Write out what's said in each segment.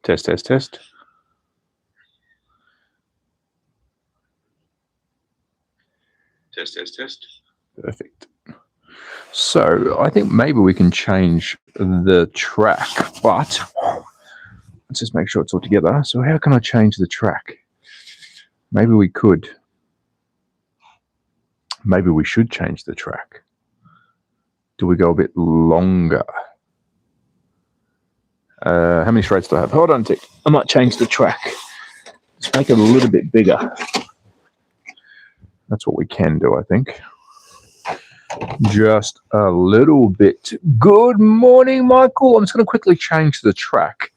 Test, test, test. Test, test, test. Perfect. So I think maybe we can change the track, but let's just make sure it's all together. So how can I change the track? Maybe we could. Maybe we should change the track. Do we go a bit longer? How many straights do I have? Hold on a tick. I might change the track. Let's make it a little bit bigger. That's what we can do, I think. Just a little bit. Good morning, Michael. I'm just going to quickly change the track.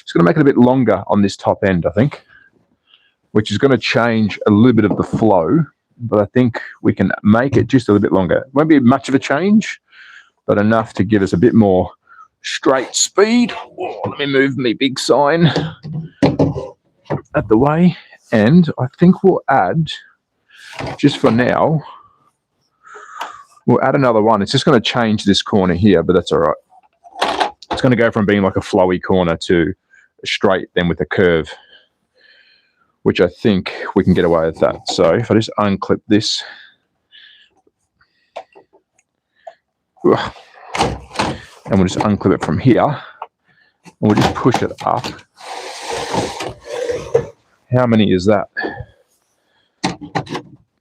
It's going to make it a bit longer on this top end, I think, which is going to change a little bit of the flow, but I think we can make it just a little bit longer. It won't be much of a change, but enough to give us a bit more straight speed. Oh, let me move my big sign out the way, and I think we'll add, just for now, we'll add another one. It's just going to change this corner here, but that's all right. It's going to go from being like a flowy corner to a straight, then with a curve, which I think we can get away with that. So if I just unclip this, and we'll just unclip it from here, and we'll just push it up. How many is that?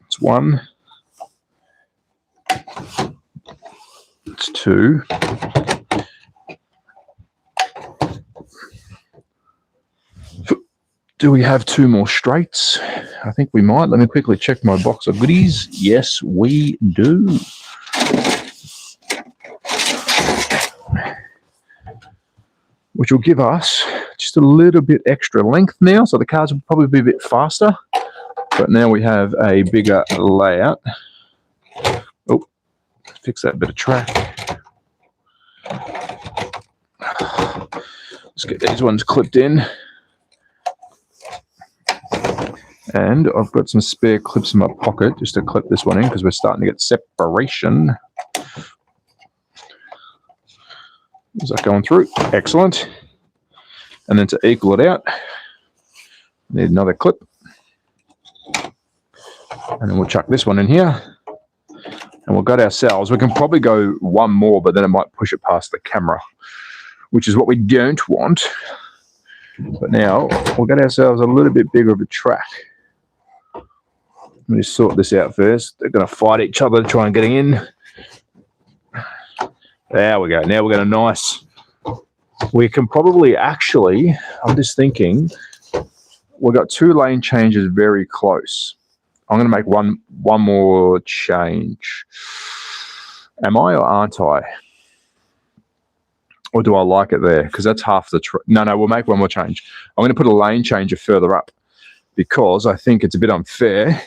It's one. It's two. Do we have two more straights? I think we might. Let me quickly check my box of goodies. Yes, we do. Which will give us just a little bit extra length now, so the cars will probably be a bit faster. But now we have a bigger layout. Oh, fix that bit of track. Let's get these ones clipped in. And I've got some spare clips in my pocket just to clip this one in because we're starting to get separation. Is that going through? Excellent. And then to equal it out, need another clip. And then we'll chuck this one in here. And we'll go to ourselves. We can probably go one more, but then it might push it past the camera, which is what we don't want. But now we'll get ourselves a little bit bigger of a track. Let me just sort this out first. They're going to fight each other to try and get in. There we go. Now we've got a nice... We can probably actually... I'm just thinking... We've got two lane changes very close. I'm going to make one more change. Am I or aren't I? Or do I like it there? Because that's half the... No, we'll make one more change. I'm going to put a lane changer further up because I think it's a bit unfair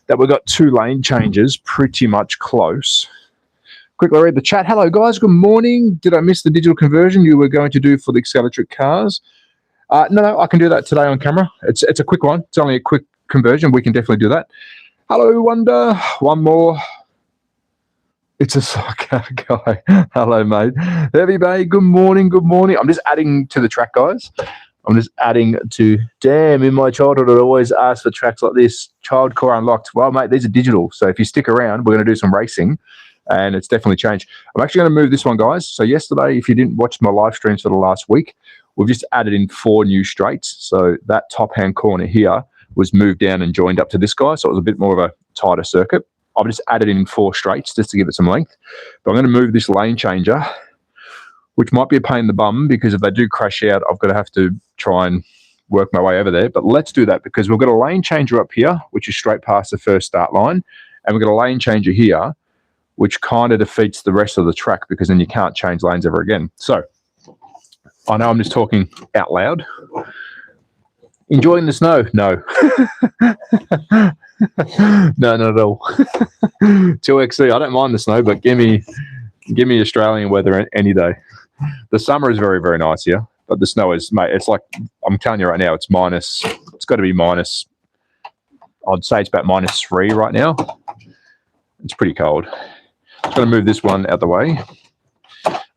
that we've got two lane changes pretty much close. Quickly read the chat. Hello, guys. Good morning. Did I miss the digital conversion you were going to do for the electric cars? No, I can do that today on camera. It's a quick one. It's only a quick conversion. We can definitely do that. Hello, Wonder. One more. It's a soccer guy. Hello, mate. Heavy Bay, good morning, good morning. I'm just adding to the track, guys. I'm just adding to... Damn, in my childhood, I'd always ask for tracks like this. Child core unlocked. Well, mate, these are digital. So if you stick around, we're going to do some racing. And it's definitely changed. I'm actually going to move this one, guys. So yesterday, if you didn't watch my live streams for the last week, we've just added in 4 new straights. So that top-hand corner here was moved down and joined up to this guy. So it was a bit more of a tighter circuit. I've just added in 4 straights just to give it some length. But I'm going to move this lane changer, which might be a pain in the bum because if they do crash out, I've got to have to try and work my way over there. But let's do that because we've got a lane changer up here, which is straight past the first start line. And we've got a lane changer here, which kind of defeats the rest of the track because then you can't change lanes ever again. So I know I'm just talking out loud. Enjoying the snow? No. No, not at all. 2XC, I don't mind the snow, but give me Australian weather any day. The summer is very, very nice here, but the snow is, mate, it's like, I'm telling you right now, it's got to be minus, I'd say it's about -3 right now. It's pretty cold. I'm going to move this one out the way.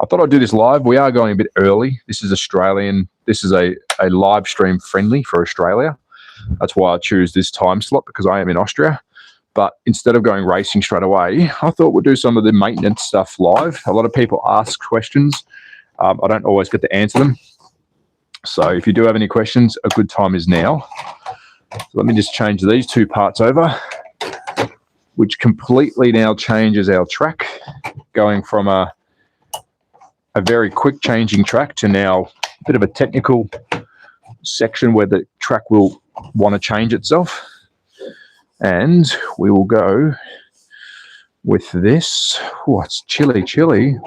I thought I'd do this live. We are going a bit early. This is Australian. This is a live stream friendly for Australia. That's why I choose this time slot, because I am in Austria. But instead of going racing straight away, I thought we'd do some of the maintenance stuff live. A lot of people ask questions. I don't always get to answer them. So if you do have any questions, a good time is now. So let me just change these two parts over, which completely now changes our track, going from a very quick changing track to now a bit of a technical section where the track will want to change itself. And we will go with this. Oh, it's chilly.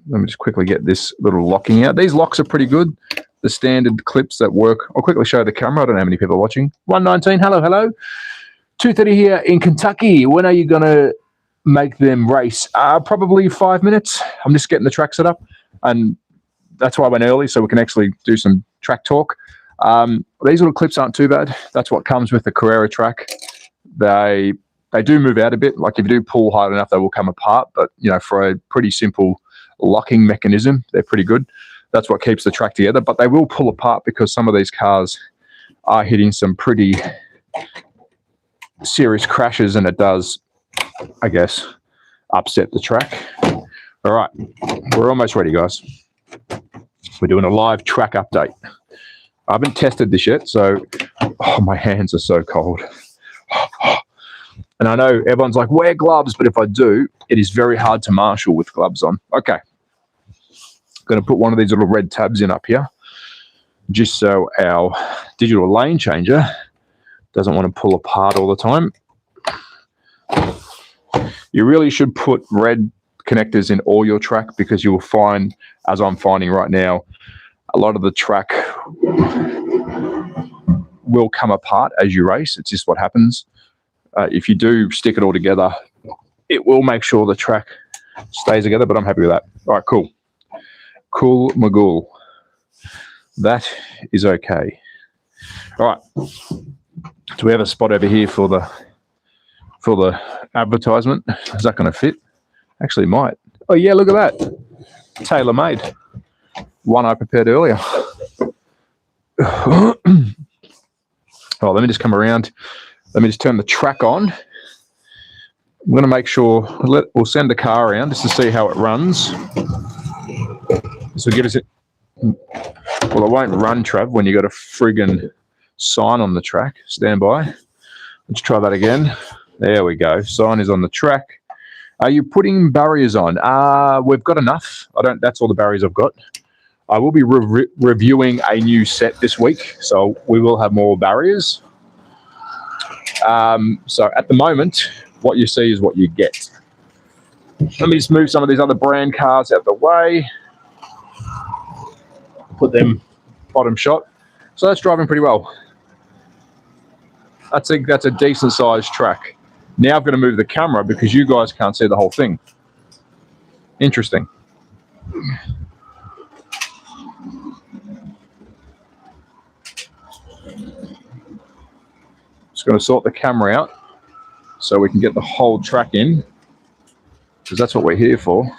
Let me just quickly get this little locking out. These locks are pretty good. The standard clips that work. I'll quickly show the camera. I don't know how many people are watching. 119, hello. 2:30 here in Kentucky. When are you going to make them race? Probably 5 minutes. I'm just getting the track set up. And that's why I went early, so we can actually do some track talk. These little clips aren't too bad. That's what comes with the Carrera track. They do move out a bit. Like if you do pull hard enough, they will come apart. But, you know, for a pretty simple locking mechanism, they're pretty good. That's what keeps the track together. But they will pull apart because some of these cars are hitting some pretty serious crashes, and it does, I guess, upset the track. All right, we're almost ready, guys. We're doing a live track update. I haven't tested this yet, so my hands are so cold. And I know everyone's like, wear gloves, but if I do, it is very hard to marshal with gloves on. Okay. Going to put one of these little red tabs in up here, just so our digital lane changer doesn't want to pull apart all the time. You really should put red connectors in all your track, because you will find, as I'm finding right now, a lot of the track will come apart as you race. It's just what happens. If you do stick it all together, it will make sure the track stays together, but I'm happy with that. All right, cool. Cool Magul. That is okay. All right. Do we have a spot over here for the advertisement? Is that going to fit? Actually, it might. Oh, yeah, look at that. Tailor-made. One I prepared earlier. Oh, let me just come around. Let me just turn the track on. I'm going to make sure, we'll send the car around just to see how it runs. This will give us it. Well, it won't run, Trav, when you got a friggin' sign on the track. Stand by. Let's try that again. There we go. Sign is on the track. Are you putting barriers on? We've got enough. That's all the barriers I've got. I will be reviewing a new set this week, so we will have more barriers. So at the moment, what you see is what you get. Let me just move some of these other brand cars out the way. Put them bottom shot. So that's driving pretty well. I think that's a decent sized track. Now I've got to move the camera because you guys can't see the whole thing. Interesting. Just going to sort the camera out so we can get the whole track in, because that's what we're here for.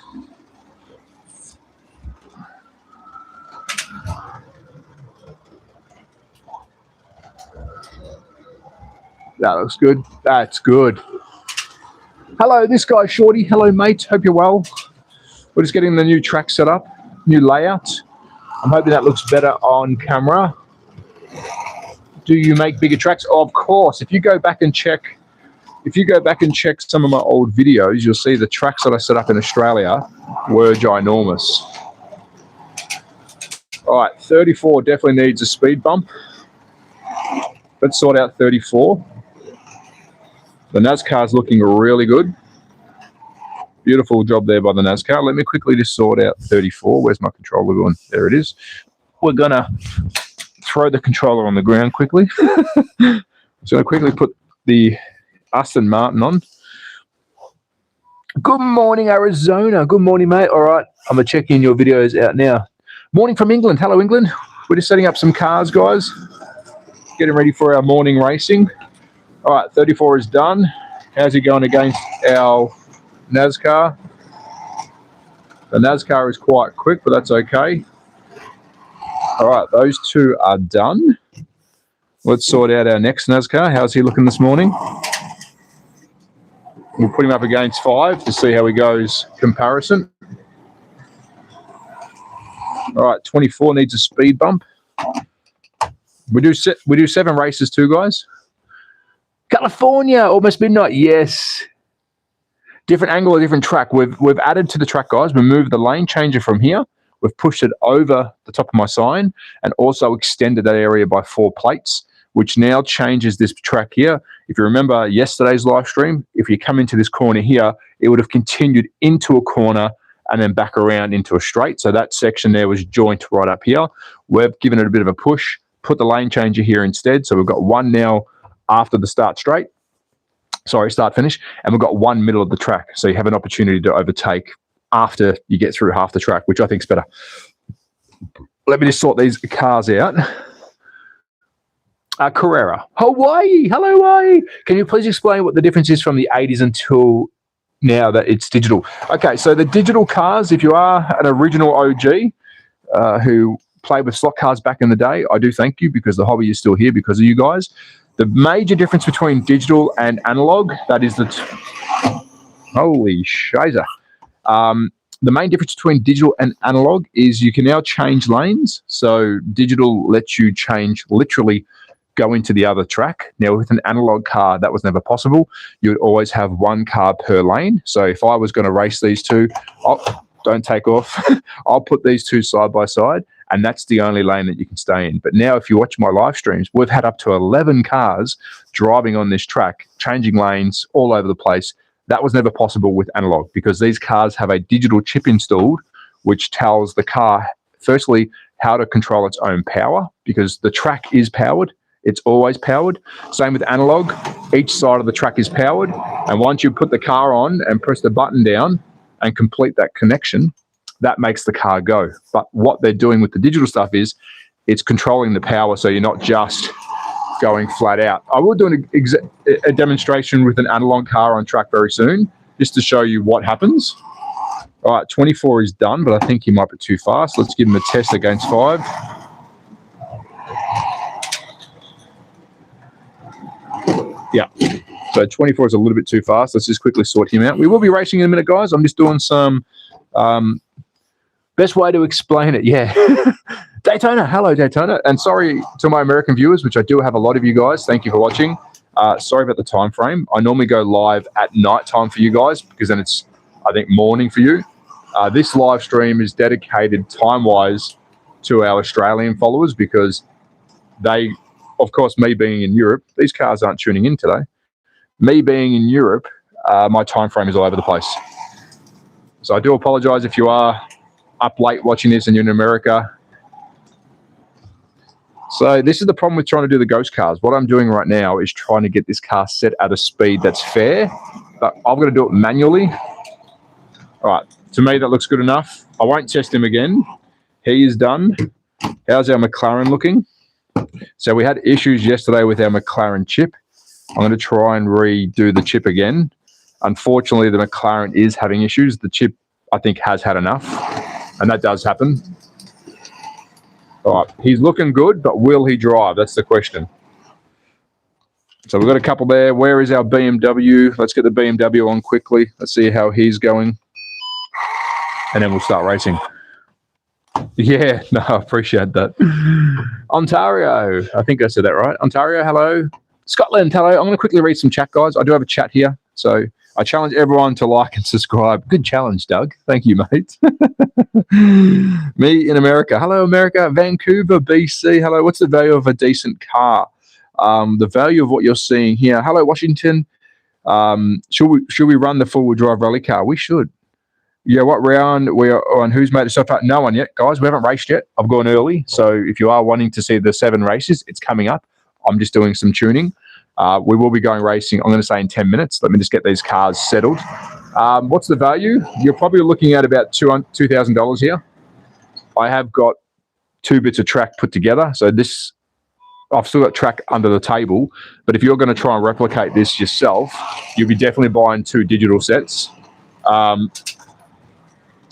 That looks good. That's good. Hello, this guy Shorty. Hello, mate. Hope you're well. We're just getting the new track set up, new layout. I'm hoping that looks better on camera. Do you make bigger tracks? Oh, of course. If you go back and check some of my old videos, you'll see the tracks that I set up in Australia were ginormous. All right, 34 definitely needs a speed bump. Let's sort out 34. The NASCAR is looking really good. Beautiful job there by the NASCAR. Let me quickly just sort out 34. Where's my controller going? There it is. We're going to throw the controller on the ground quickly. So I'm going to quickly put the Aston Martin on. Good morning, Arizona. Good morning, mate. All right, I'm going to check in your videos out now. Morning from England. Hello, England. We're just setting up some cars, guys. Getting ready for our morning racing. All right, 34 is done. How's he going against our NASCAR? The NASCAR is quite quick, but that's okay. All right, those two are done. Let's sort out our next NASCAR. How's he looking this morning? We'll put him up against 5 to see how he goes comparison. All right, 24 needs a speed bump. We do 7 races too, guys. California, almost midnight. Yes. Different angle, a different track. We've added to the track, guys. We moved the lane changer from here. We've pushed it over the top of my sign and also extended that area by 4 plates, which now changes this track here. If you remember yesterday's live stream, if you come into this corner here, it would have continued into a corner and then back around into a straight. So that section there was joint right up here. We've given it a bit of a push, put the lane changer here instead. So we've got 1 now after the start finish, and we've got 1 middle of the track. So you have an opportunity to overtake after you get through half the track, which I think is better. Let me just sort these cars out. Carrera, Hawaii. Hello, Hawaii. Can you please explain what the difference is from the 80s until now that it's digital? Okay, so the digital cars, if you are an original OG who played with slot cars back in the day, I do thank you because the hobby is still here because of you guys. The major difference between digital and analog, that is holy shizer. The main difference between digital and analog is you can now change lanes. So digital lets you change, literally go into the other track. Now with an analog car, that was never possible. You would always have 1 car per lane. So if I was going to race these two, don't take off. I'll put these two side by side, and that's the only lane that you can stay in. But now if you watch my live streams, we've had up to 11 cars driving on this track, changing lanes all over the place. That was never possible with analog because these cars have a digital chip installed, which tells the car, firstly, how to control its own power because the track is powered. It's always powered. Same with analog. Each side of the track is powered. And once you put the car on and press the button down and complete that connection, that makes the car go. But what they're doing with the digital stuff is it's controlling the power so you're not just going flat out. I will do a demonstration with an analog car on track very soon just to show you what happens. All right, 24 is done, but I think he might be too fast. Let's give him a test against 5. Yeah, so 24 is a little bit too fast. Let's just quickly sort him out. We will be racing in a minute, guys. I'm just doing some best way to explain it. Yeah. Daytona. Hello, Daytona. And sorry to my American viewers, which I do have a lot of you guys. Thank you for watching. Sorry about the time frame. I normally go live at night time for you guys because then it's, I think, morning for you. This live stream is dedicated time-wise to our Australian followers because they, of course, me being in Europe, these cars aren't tuning in today. Me being in Europe, my time frame is all over the place. So I do apologize if you are up late watching this and you're in America. So this is the problem with trying to do the ghost cars. What I'm doing right now is trying to get this car set at a speed that's fair, but I'm going to do it manually. All right, to me that looks good enough. I won't test him again. He is done. How's our McLaren looking? So we had issues yesterday with our McLaren chip. I'm going to try and redo the chip again. Unfortunately, the McLaren is having issues. The chip, I think, has had enough, and that does happen. All right, he's looking good, but will he drive? That's the question. So we've got a couple there. Where is our BMW? Let's get the BMW on quickly. Let's see how he's going, and then we'll start racing. Yeah, no, I appreciate that. Ontario, I think I said that right. Ontario, hello. Scotland, hello. I'm going to quickly read some chat, guys. I do have a chat here, so I challenge everyone to like and subscribe. Good challenge, Doug. Thank you, mate. Me in America. Hello, America. Vancouver, BC. Hello. What's the value of a decent car? The value of what you're seeing here. Hello, Washington. Should we run the four-wheel drive rally car? We should. Yeah, what round we are on? Who's made itself out? No one yet, guys. We haven't raced yet. I've gone early, so if you are wanting to see the 7 races, it's coming up. I'm just doing some tuning. We will be going racing, I'm going to say in 10 minutes. Let me just get these cars settled. What's the value? You're probably looking at about $2,000 here. I have got 2 bits of track put together. So this, I've still got track under the table, but if you're going to try and replicate this yourself, you'll be definitely buying 2 digital sets.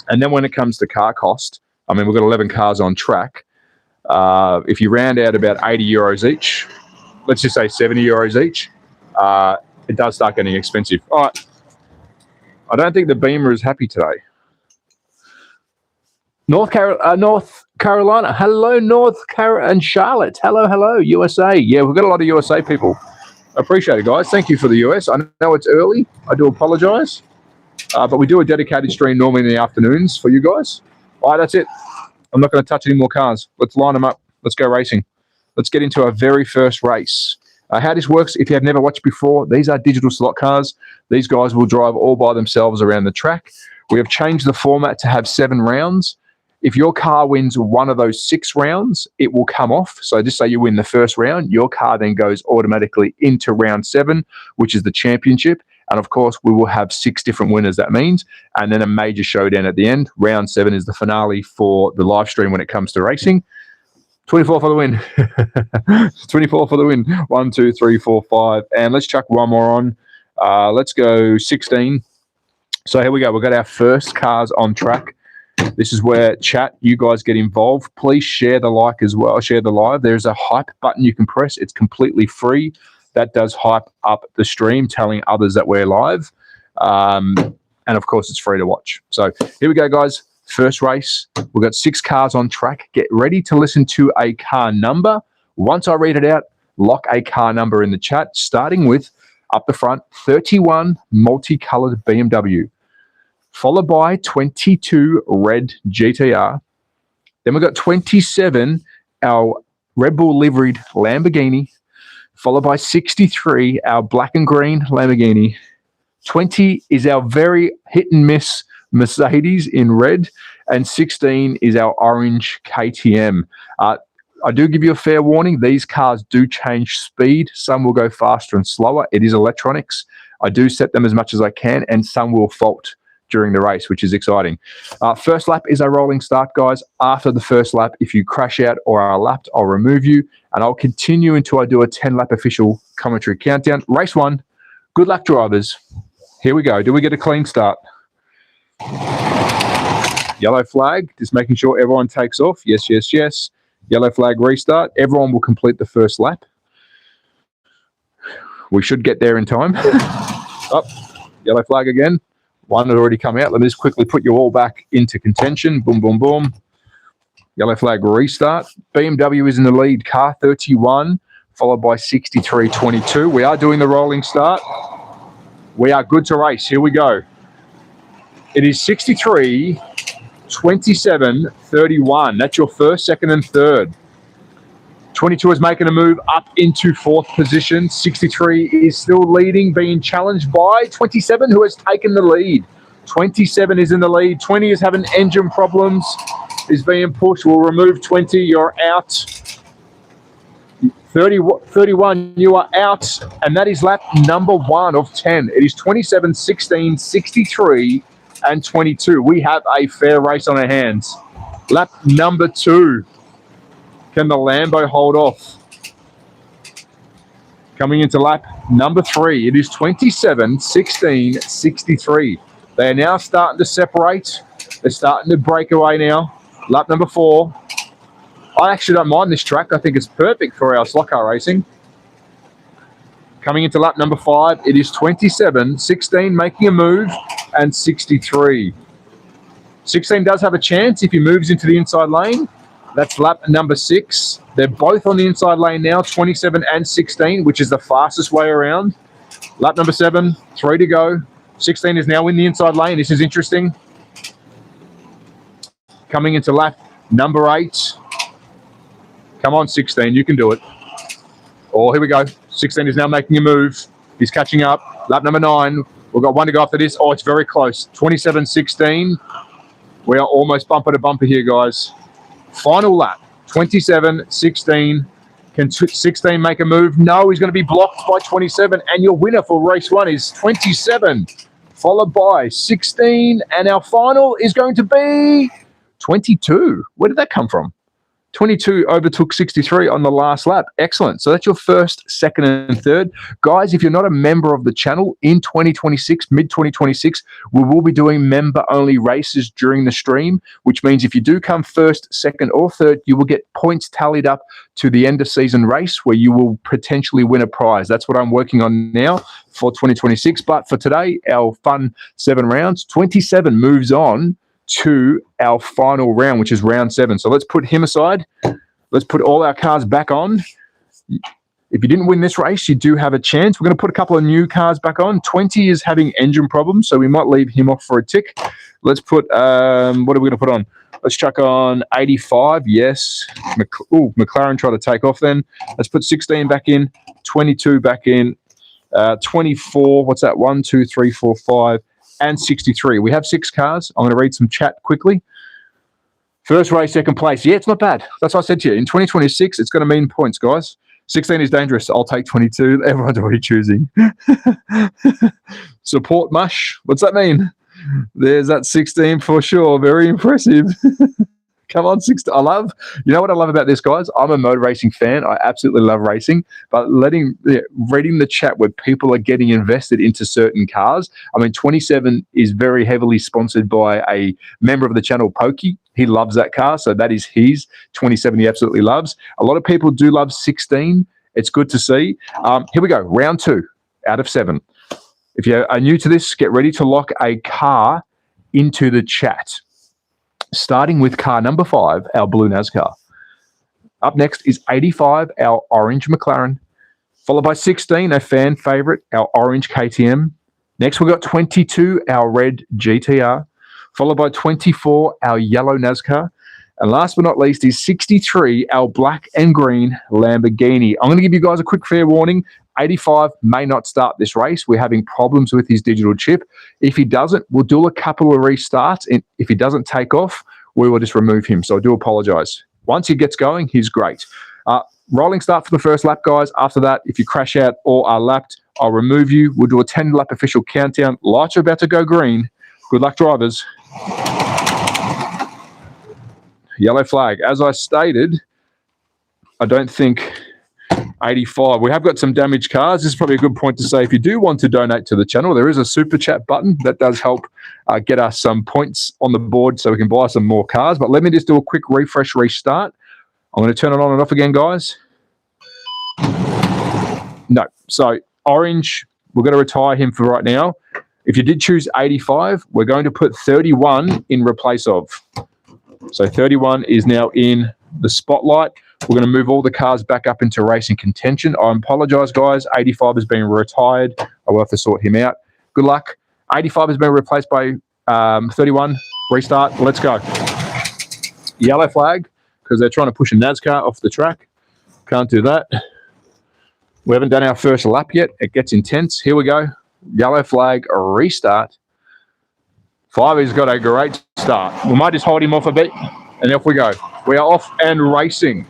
And then when it comes to car cost, I mean, we've got 11 cars on track. If you round out about 80 euros each, let's just say 70 euros each, it does start getting expensive. All right. I don't think the Beamer is happy today. North Carolina. Hello, North Carolina and Charlotte. Hello, USA. Yeah, we've got a lot of USA people. Appreciate it, guys. Thank you for the US. I know it's early. I do apologize. But we do a dedicated stream normally in the afternoons for you guys. All right, that's it. I'm not going to touch any more cars. Let's line them up. Let's go racing. Let's get into our very first race. How this works, if you have never watched before, these are digital slot cars. These guys will drive all by themselves around the track. We have changed the format to have 7 rounds. If your car wins one of those 6 rounds, it will come off. So just say you win the first round, your car then goes automatically into round 7, which is the championship. And of course, we will have 6 different winners, that means, and then a major showdown at the end. Round 7 is the finale for the live stream when it comes to racing. 24 for the win. 24 for the win. 1, 2, 3, 4, 5. And let's chuck one more on. Let's go 16. So here we go. We've got our first cars on track. This is where chat, you guys get involved. Please share the like as well. Share the live. There's a hype button you can press. It's completely free. That does hype up the stream, telling others that we're live. And of course, it's free to watch. So here we go, guys. First race. We've got 6 cars on track. Get ready to listen to a car number. Once I read it out, lock a car number in the chat, starting with, up the front, 31 multicolored BMW, followed by 22 red GTR. Then we've got 27, our Red Bull liveried Lamborghini, followed by 63, our black and green Lamborghini. 20 is our very hit and miss Mercedes in red, and 16 is our orange KTM. I do give you a fair warning. These cars do change speed. Some will go faster and slower. It is electronics. I do set them as much as I can, and some will fault during the race, which is exciting. First lap is a rolling start, guys. After the first lap, if you crash out or are lapped, I'll remove you, and I'll continue until I do a 10-lap official commentary countdown. Race 1. Good luck, drivers. Here we go. Do we get a clean start? Yellow flag, just making sure everyone takes off. Yes, yes, yes. Yellow flag restart. Everyone will complete the first lap. We should get there in time. Oh, yellow flag again. One had already come out. Let me just quickly put you all back into contention. Boom, boom, boom. Yellow flag restart. BMW is in the lead. Car 31, followed by 63.22. We are doing the rolling start. We are good to race. Here we go. It is 63, 27, 31. That's your first, second, and third. 22 is making a move up into 4th position. 63 is still leading, being challenged by 27, who has taken the lead. 27 is in the lead. 20 is having engine problems, is being pushed. We'll remove 20. You're out. 31, you are out. And that is lap number 1 of 10. It is 27, 16, 63, and 22. We have a fair race on our hands. Lap number 2. Can the Lambo hold off? Coming into lap number 3. It is 27, 16, 63. They are now starting to separate. They're starting to break away now. Lap number 4. I actually don't mind this track. I think it's perfect for our slot car racing. Coming into lap number 5. It is 27, 16 making a move, and 63. 16 does have a chance if he moves into the inside lane. That's lap number 6. They're both on the inside lane now, 27 and 16, which is the fastest way around. Lap number 7, 3 to go. 16 is now in the inside lane. This is interesting. Coming into lap number 8. Come on, 16, you can do it. Oh, here we go. 16 is now making a move. He's catching up. Lap number 9. We've got 1 to go after this. Oh, it's very close. 27, 16. We are almost bumper to bumper here, guys. Final lap, 27, 16. Can 16 make a move? No, he's going to be blocked by 27. And your winner for race 1 is 27, followed by 16. And our final is going to be 22. Where did that come from? 22 overtook 63 on the last lap. Excellent. So that's your first, second, and third. Guys, if you're not a member of the channel, in 2026, mid-2026, we will be doing member-only races during the stream, which means if you do come first, second, or third, you will get points tallied up to the end-of-season race where you will potentially win a prize. That's what I'm working on now for 2026. But for today, our fun 7 rounds, 27 moves on to our final round, which is round 7. So let's put him aside. Let's put all our cars back on. If you didn't win this race, you do have a chance. We're going to put a couple of new cars back on. 20 is having engine problems, so we might leave him off for a tick. Let's put, what are we going to put on? Let's chuck on 85. Yes. McLaren tried to take off then. Let's put 16 back in, 22 back in, 24. What's that? 1, 2, 3, 4, 5. And 63. We have 6 cars. I'm going to read some chat quickly. First race, second place. Yeah, it's not bad. That's what I said to you. In 2026, it's going to mean points, guys. 16 is dangerous. I'll take 22. Everyone's already choosing. Support mush. What's that mean? There's that 16 for sure. Very impressive. Come on, 16. You know what I love about this, guys? I'm a motor racing fan. I absolutely love racing, but reading the chat where people are getting invested into certain cars. I mean, 27 is very heavily sponsored by a member of the channel, Pokey. He loves that car, so that is his. 27 he absolutely loves. A lot of people do love 16. It's good to see. Here we go, round 2 out of 7. If you are new to this, get ready to lock a car into the chat. Starting with car number 5, our blue NASCAR. Up next is 85, our orange McLaren. Followed by 16, a fan favorite, our orange KTM. Next, we've got 22, our red GTR. Followed by 24, our yellow NASCAR. And last but not least is 63, our black and green Lamborghini. I'm going to give you guys a quick fair warning. 85 may not start this race. We're having problems with his digital chip. If he doesn't, we'll do a couple of restarts. And if he doesn't take off, we will just remove him. So I do apologize. Once he gets going, he's great. Rolling start for the first lap, guys. After that, if you crash out or are lapped, I'll remove you. We'll do a 10-lap official countdown. Lights are about to go green. Good luck, drivers. Yellow flag. As I stated, I don't think 85. We have got some damaged cars. This is probably a good point to say if you do want to donate to the channel, there is a super chat button that does help get us some points on the board so we can buy some more cars. But let me just do a quick refresh restart. I'm going to turn it on and off again, guys. No. So orange, we're going to retire him for right now. If you did choose 85, we're going to put 31 in replace of. So 31 is now in the spotlight. We're going to move all the cars back up into racing contention. I apologize, guys. 85 has been retired. I will have to sort him out. Good luck. 85 has been replaced by 31. Restart. Let's go. Yellow flag because they're trying to push a NASCAR off the track. Can't do that. We haven't done our first lap yet. It gets intense. Here we go. Yellow flag, restart. 5 has got a great start. We might just hold him off a bit, and off we go. We are off and racing.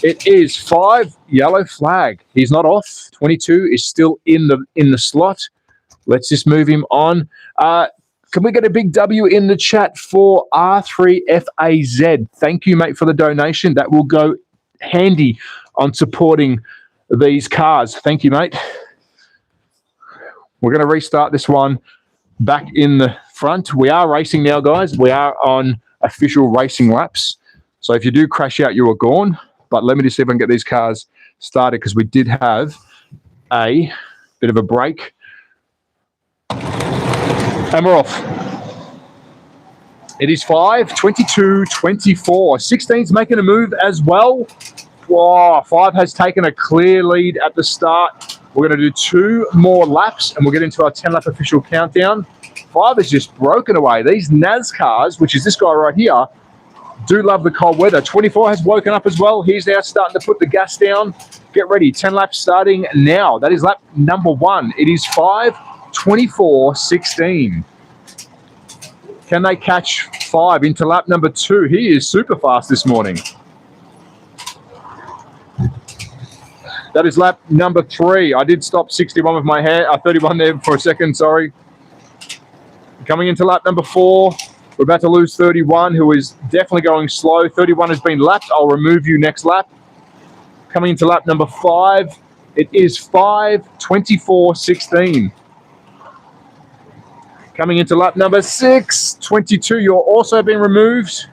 It is 5, yellow flag. He's not off. 22 is still in the slot. Let's just move him on. Can we get a big W in the chat for R3FAZ? Thank you, mate, for the donation. That will go handy on supporting these cars. Thank you, mate. We're going to restart this one back in the front. We are racing now, guys. We are on official racing laps. So if you do crash out, you are gone. But let me just see if I can get these cars started because we did have a bit of a break. And we're off. It is 5, 22, 24. 16's making a move as well. Wow, 5 has taken a clear lead at the start. We're going to do 2 more laps and we'll get into our 10-lap official countdown. 5 has just broken away. These NASCARs, which is this guy right here, do love the cold weather. 24 has woken up as well. He's now starting to put the gas down. Get ready. 10 laps starting now. That is lap number 1. It is 5, 24, 16. Can they catch 5 into lap number 2? He is super fast this morning. That is lap number 3. I did stop 61 with my hair. 31 there for a second, sorry. Coming into lap number 4. We're about to lose 31, who is definitely going slow. 31 has been lapped. I'll remove you next lap. Coming into lap number 5, it is 5:24.16. Coming into lap number 6, 22, you're also being removed.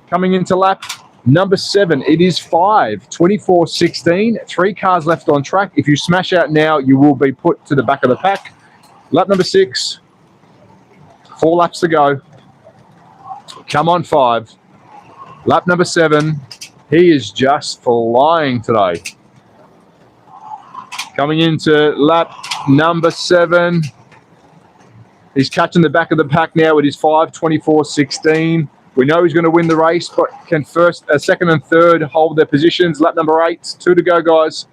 Coming into lap number 7, it is 5:24.16. 3 cars left on track. If you smash out now, you will be put to the back of the pack. Lap number 6, 4 laps to go. Come on, 5. Lap number 7, he is just flying today. Coming into lap number 7, he's catching the back of the pack now. It is 5:24.16. We know he's going to win the race, but can second and third hold their positions. Lap number 8, 2 to go, guys.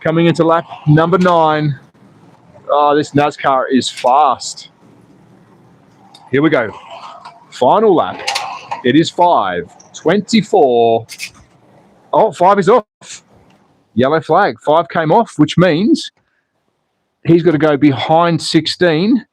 Coming into lap number 9. Oh, this NASCAR is fast. Here we go. Final lap. It is 5:24. Oh, 5 is off. Yellow flag. 5 came off, which means he's got to go behind 16.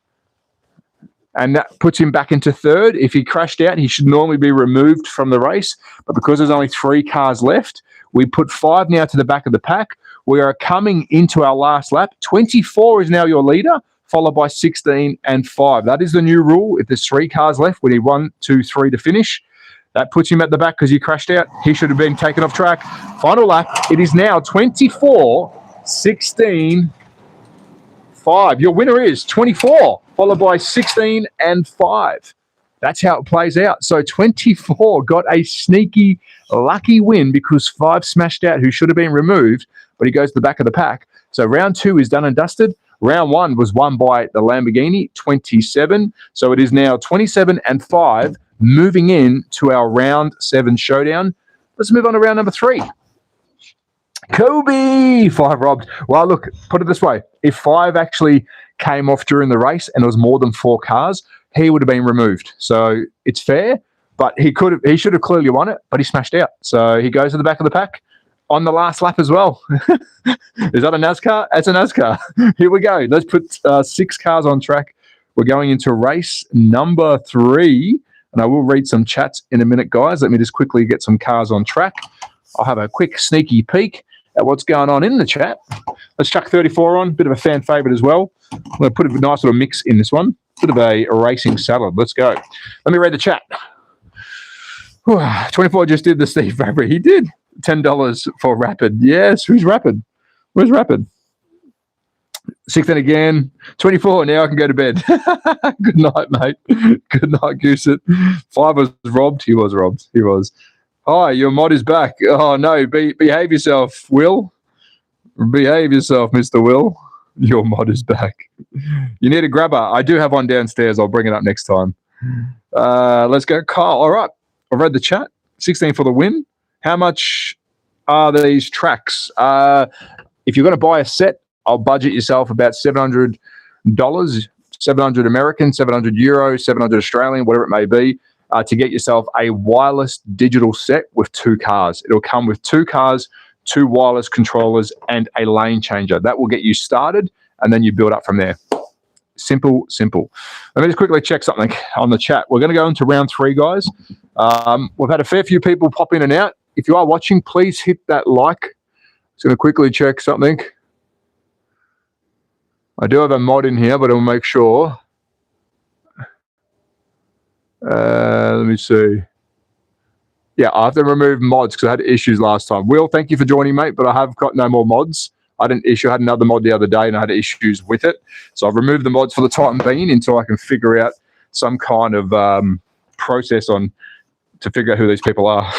And that puts him back into third. If he crashed out, he should normally be removed from the race. But because there's only 3 cars left, we put 5 now to the back of the pack. We are coming into our last lap. 24 is now your leader, followed by 16 and 5. That is the new rule. If there's 3 cars left, we need 1, 2, 3 to finish. That puts him at the back because he crashed out. He should have been taken off track. Final lap. It is now 24:16. 5. Your winner is 24, followed by 16 and 5. That's how it plays out. So 24 got a sneaky, lucky win because 5 smashed out who should have been removed, but he goes to the back of the pack. So round 2 is done and dusted. Round 1 was won by the Lamborghini, 27. So it is now 27 and 5, moving in to our round 7 showdown. Let's move on to round number 3. Kobe, 5 robbed. Well, look, put it this way. If 5 actually came off during the race and it was more than 4 cars, he would have been removed. So it's fair, but he should have clearly won it, but he smashed out. So he goes to the back of the pack on the last lap as well. Is that a NASCAR? It's a NASCAR. Here we go. Let's put 6 cars on track. We're going into race number 3, and I will read some chats in a minute, guys. Let me just quickly get some cars on track. I'll have a quick sneaky peek at what's going on in the chat. Let's chuck 34 on, bit of a fan favorite as well. I'm going to put a nice little mix in this one, bit of a racing salad. Let's go. Let me read the chat. 24 just did the Steve Fabry. He did. $10 for Rapid. Yes, who's Rapid? Where's Rapid? 16 again. 24, now I can go to bed. Good night, mate. Good night, Gooset. 5 was robbed. He was robbed. He was. Hi, your mod is back. Oh, no, behave yourself, Will. Behave yourself, Mr. Will. Your mod is back. You need a grabber. I do have one downstairs. I'll bring it up next time. Let's go, Kyle. All right. I've read the chat. 16 for the win. How much are these tracks? If you're going to buy a set, I'll budget yourself about $700, 700 American, 700 Euro, 700 Australian, whatever it may be. To get yourself a wireless digital set with 2 cars. It'll come with 2 cars, 2 wireless controllers, and a lane changer. That will get you started, and then you build up from there. Simple, simple. Let me just quickly check something on the chat. We're going to go into round 3, guys. We've had a fair few people pop in and out. If you are watching, please hit that like. Just going to quickly check something. I do have a mod in here, but I'll make sure. Let me see. Yeah, I have to remove mods because I had issues last time. Will, thank you for joining, mate, but I have got no more mods. I had another mod the other day and I had issues with it. So I've removed the mods for the time being until I can figure out some kind of process to figure out who these people are.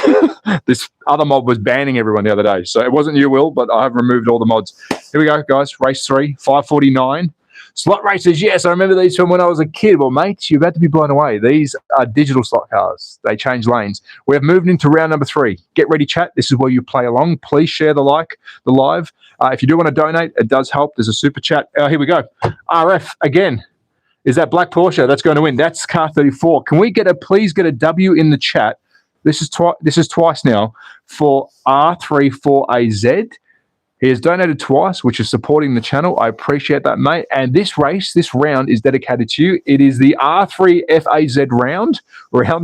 This other mod was banning everyone the other day. So it wasn't you, Will, but I have removed all the mods. Here we go, guys. Race 3, 5:49. Slot races, yes, I remember these from when I was a kid. Well, mates, you're about to be blown away. These are digital slot cars. They change lanes. We have moved into round number 3. Get ready, chat. This is where you play along. Please share the live. If you do want to donate, it does help. There's a super chat. Here we go. RF, again. Is that black Porsche that's going to win? That's car 34. Can we please get a W in the chat? This is twice now for R34AZ. He has donated twice, which is supporting the channel. I appreciate that, mate. And this race, this round is dedicated to you. It is the R3 FAZ round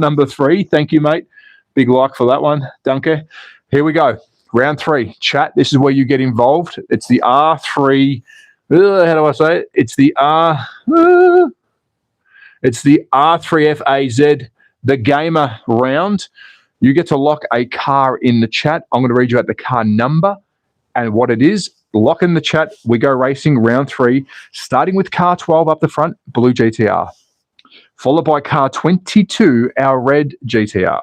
number 3. Thank you, mate. Big like for that one. Danke. Here we go. Round 3. Chat, this is where you get involved. It's the R3. How do I say it? It's the R3 FAZ, the gamer round. You get to lock a car in the chat. I'm going to read you out the car number and what it is. Lock in the chat. We go racing round 3, starting with car 12 up the front, blue GTR. Followed by car 22, our red GTR.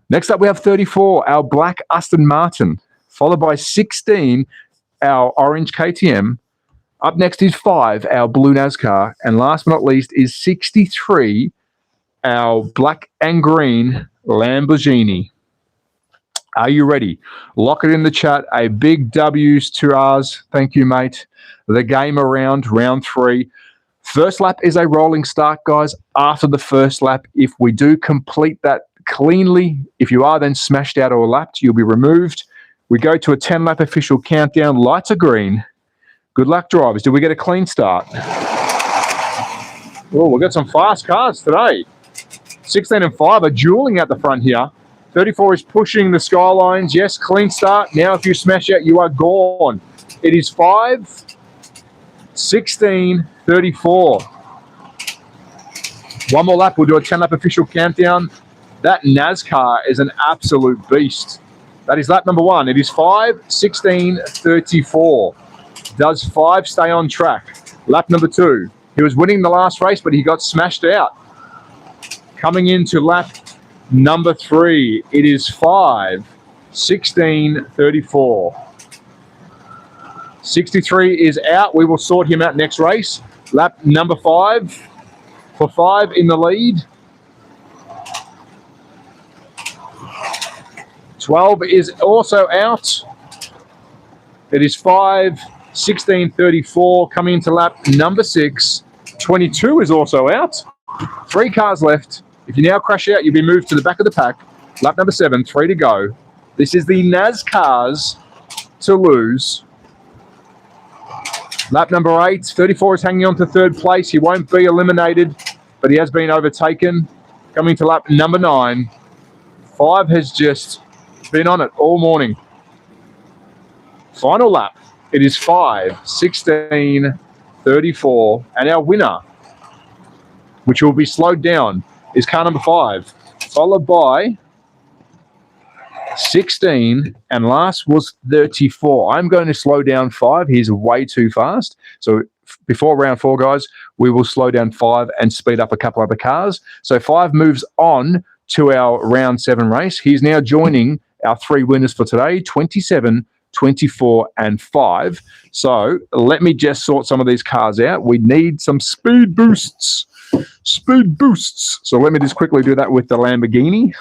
Next up, we have 34, our black Aston Martin. Followed by 16, our orange KTM. Up next is 5, our blue NASCAR. And last but not least is 63, our black and green Lamborghini. Are you ready? Lock it in the chat. A big W's to ours. Thank you, mate. The game around round 3. First lap is a rolling start, guys. After the first lap, if we do complete that cleanly, if you are then smashed out or lapped, you'll be removed. We go to a 10-lap official countdown. Lights are green. Good luck, drivers. Did we get a clean start? Oh, we've got some fast cars today. 16 and 5 are dueling at the front here. 34 is pushing the skylines. Yes, clean start. Now if you smash out, you are gone. It is 5, 16, 34. One more lap. We'll do a 10-lap official countdown. That NASCAR is an absolute beast. That is lap number 1. It is 5, 16, 34. Does 5 stay on track? Lap number 2. He was winning the last race, but he got smashed out. Coming into lap number 3, it is 5, 16, 34. 63 is out. We will sort him out next race. Lap number 5 for 5 in the lead. 12 is also out. It is 5, 16, 34. Coming into lap number 6. 22 is also out. 3 cars left. If you now crash out, you'll be moved to the back of the pack. Lap number 7, 3 to go. This is the NASCARs to lose. Lap number 8, 34 is hanging on to 3rd place. He won't be eliminated, but he has been overtaken. Coming to lap number 9. 5 has just been on it all morning. Final lap. It is 5, 16, 34. And our winner, which will be slowed down, is car number 5, followed by 16, and last was 34. I'm going to slow down 5. He's way too fast. So before round 4, guys, we will slow down 5 and speed up a couple other cars. So 5 moves on to our round 7 race. He's now joining our 3 winners for today, 27, 24, and 5. So let me just sort some of these cars out. We need some speed boosts. Speed boosts. So let me just quickly do that with the Lamborghini.